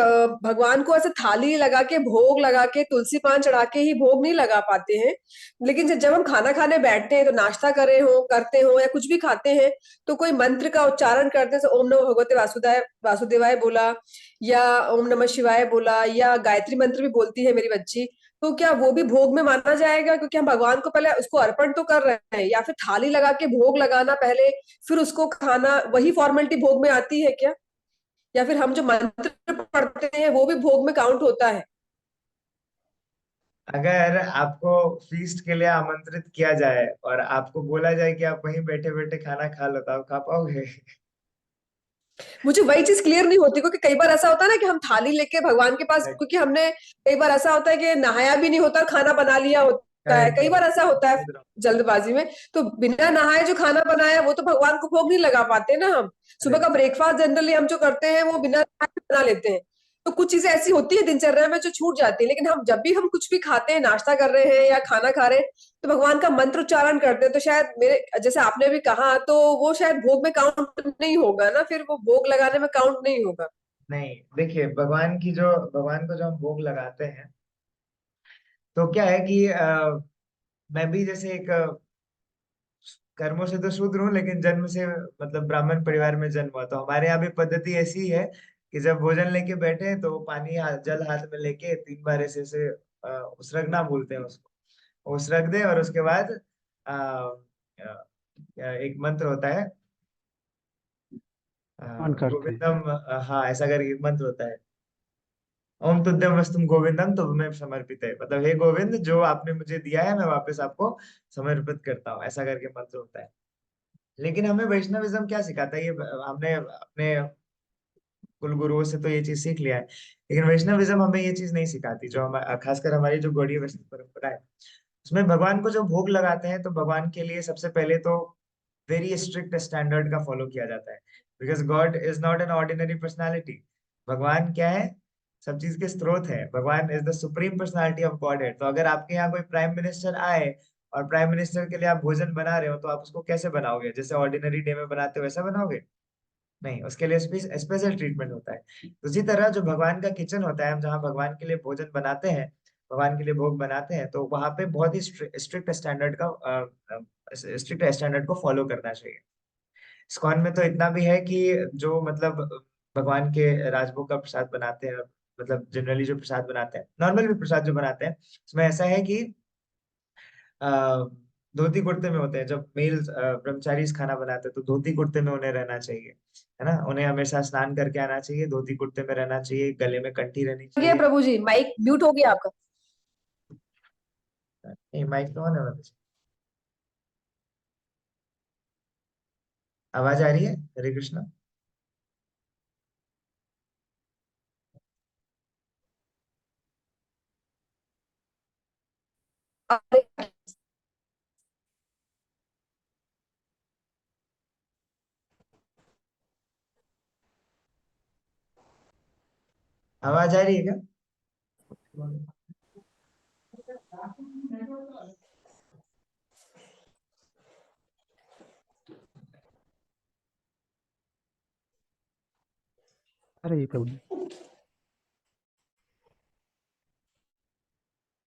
भगवान को ऐसे थाली लगा के भोग लगा के तुलसी पान चढ़ा के ही भोग नहीं लगा पाते हैं। लेकिन जब हम खाना खाने बैठते हैं तो नाश्ता करते हो या कुछ भी खाते हैं तो कोई मंत्र का उच्चारण करते हैं, जैसे ओम नमो भगवते वासुदेवाय बोला या ओम नमः शिवाय बोला या गायत्री मंत्र भी बोलती है मेरी बच्ची, तो क्या वो भी भोग में माना जाएगा? क्योंकि हम भगवान को पहले उसको अर्पण तो कर रहे हैं, या फिर थाली लगा के भोग लगाना पहले फिर उसको खाना, वही फॉर्मेलिटी भोग में आती है क्या? या फिर हम जो मंत्र पढ़ते हैं वो भी भोग में काउंट होता है? अगर आपको फीस्ट के लिए आमंत्रित किया जाए और आपको बोला जाए कि आप वहीं बैठे बैठे खाना खा लो, तो आप खा पाओगे? मुझे वही चीज क्लियर नहीं होती, क्योंकि कई बार ऐसा होता है ना कि हम थाली लेके भगवान के पास, क्योंकि हमने कई बार ऐसा होता है कि नहाया भी नहीं होता और खाना बना लिया होता है, करेक्ट कई बार करेक्ट, ऐसा होता है जल्दबाजी में, तो बिना नहाए जो खाना बनाया वो तो भगवान को भोग नहीं लगा पाते ना हम। सुबह का ब्रेकफास्ट जनरली हम जो करते हैं वो बिना नहाए बना लेते हैं, तो कुछ चीजें ऐसी होती है दिनचर्या में जो छूट जाती है, लेकिन हम जब भी हम कुछ भी खाते हैं, नाश्ता कर रहे हैं या खाना खा रहे हैं, तो भगवान का मंत्र उच्चारण करते हैं। तो शायद मेरे जैसे आपने भी कहा, तो वो शायद भोग में काउंट नहीं होगा ना, फिर वो भोग लगाने में काउंट नहीं होगा। नहीं, देखिए भगवान को जो हम भोग लगाते हैं, तो क्या है कि मैं भी जैसे एक कर्मों से तो शूद्र हूँ, लेकिन जन्म से मतलब ब्राह्मण परिवार में जन्म हुआ। तो हमारे यहाँ भी पद्धति ऐसी है कि जब भोजन लेके बैठे तो पानी जल हाथ में लेके 3 बार ऐसे उसरगना बोलते हैं उसको, उसरग दे। और उसके बाद एक मंत्र होता है, मन करते हैं। गोविंदम, हाँ ऐसा करके एक मंत्र होता है, ओम तुद्यम वस्तुम गोविंदम तो मैं समर्पित है, मतलब हे गोविंद, जो आपने मुझे दिया है मैं वापस आपको समर्पित करता हूँ, ऐसा करके मंत्र होता है। लेकिन हमें वैष्णविज्म क्या सिखाता है, ये हमने अपने कुल गुरुओं से तो ये चीज सीख लिया है, लेकिन वैष्णविज्म हमें ये चीज नहीं सिखाती। जो हम खासकर हमारी जो गौड़ीय वैष्णव परंपरा है, उसमें भगवान को जो भोग लगाते हैं तो भगवान के लिए सबसे पहले तो वेरी स्ट्रिक्ट स्टैंडर्ड का फॉलो किया जाता है, because God is not an ordinary personality. भगवान क्या है, सब चीज के स्रोत है। भगवान is the supreme personality of God है। तो अगर आपके यहाँ कोई प्राइम मिनिस्टर आए और प्राइम मिनिस्टर के लिए आप भोजन बना रहे हो, तो आप उसको कैसे बनाओगे? जैसे ऑर्डिनरी डे में बनाते हो वैसा बनाओगे? नहीं, उसके लिए स्पेशल ट्रीटमेंट होता है। उसी तरह जो भगवान का किचन होता है, हम जहाँ भगवान के लिए भोजन बनाते हैं, भगवान के लिए भोग बनाते हैं, तो वहां पे बहुत ही स्ट्रिक्ट स्टैंडर्ड को फॉलो करना चाहिए। इस्कॉन में तो इतना भी है कि जो मतलब भगवान के राजभोग का प्रसाद बनाते हैं, मतलब जनरली जो प्रसाद बनाते हैं, नॉर्मल भी प्रसाद जो बनाते हैं, उसमें ऐसा है कि अ, धोती कुर्ते में होते हैं। जब मेल ब्रह्मचारी खाना बनाते हैं तो धोती कुर्ते में उन्हें रहना चाहिए, है ना। उन्हें हमेशा स्नान करके आना चाहिए, धोती कुर्ते में रहना चाहिए, गले में कंठी रहनी गया चाहिए। प्रभु जी, माइक म्यूट हो गया आपका। नहीं, माइक तो ऑन है वैसे। आवाज आ रही है? हरे कृष्णा। आवाज आ रही है क्या? अरे प्रभु।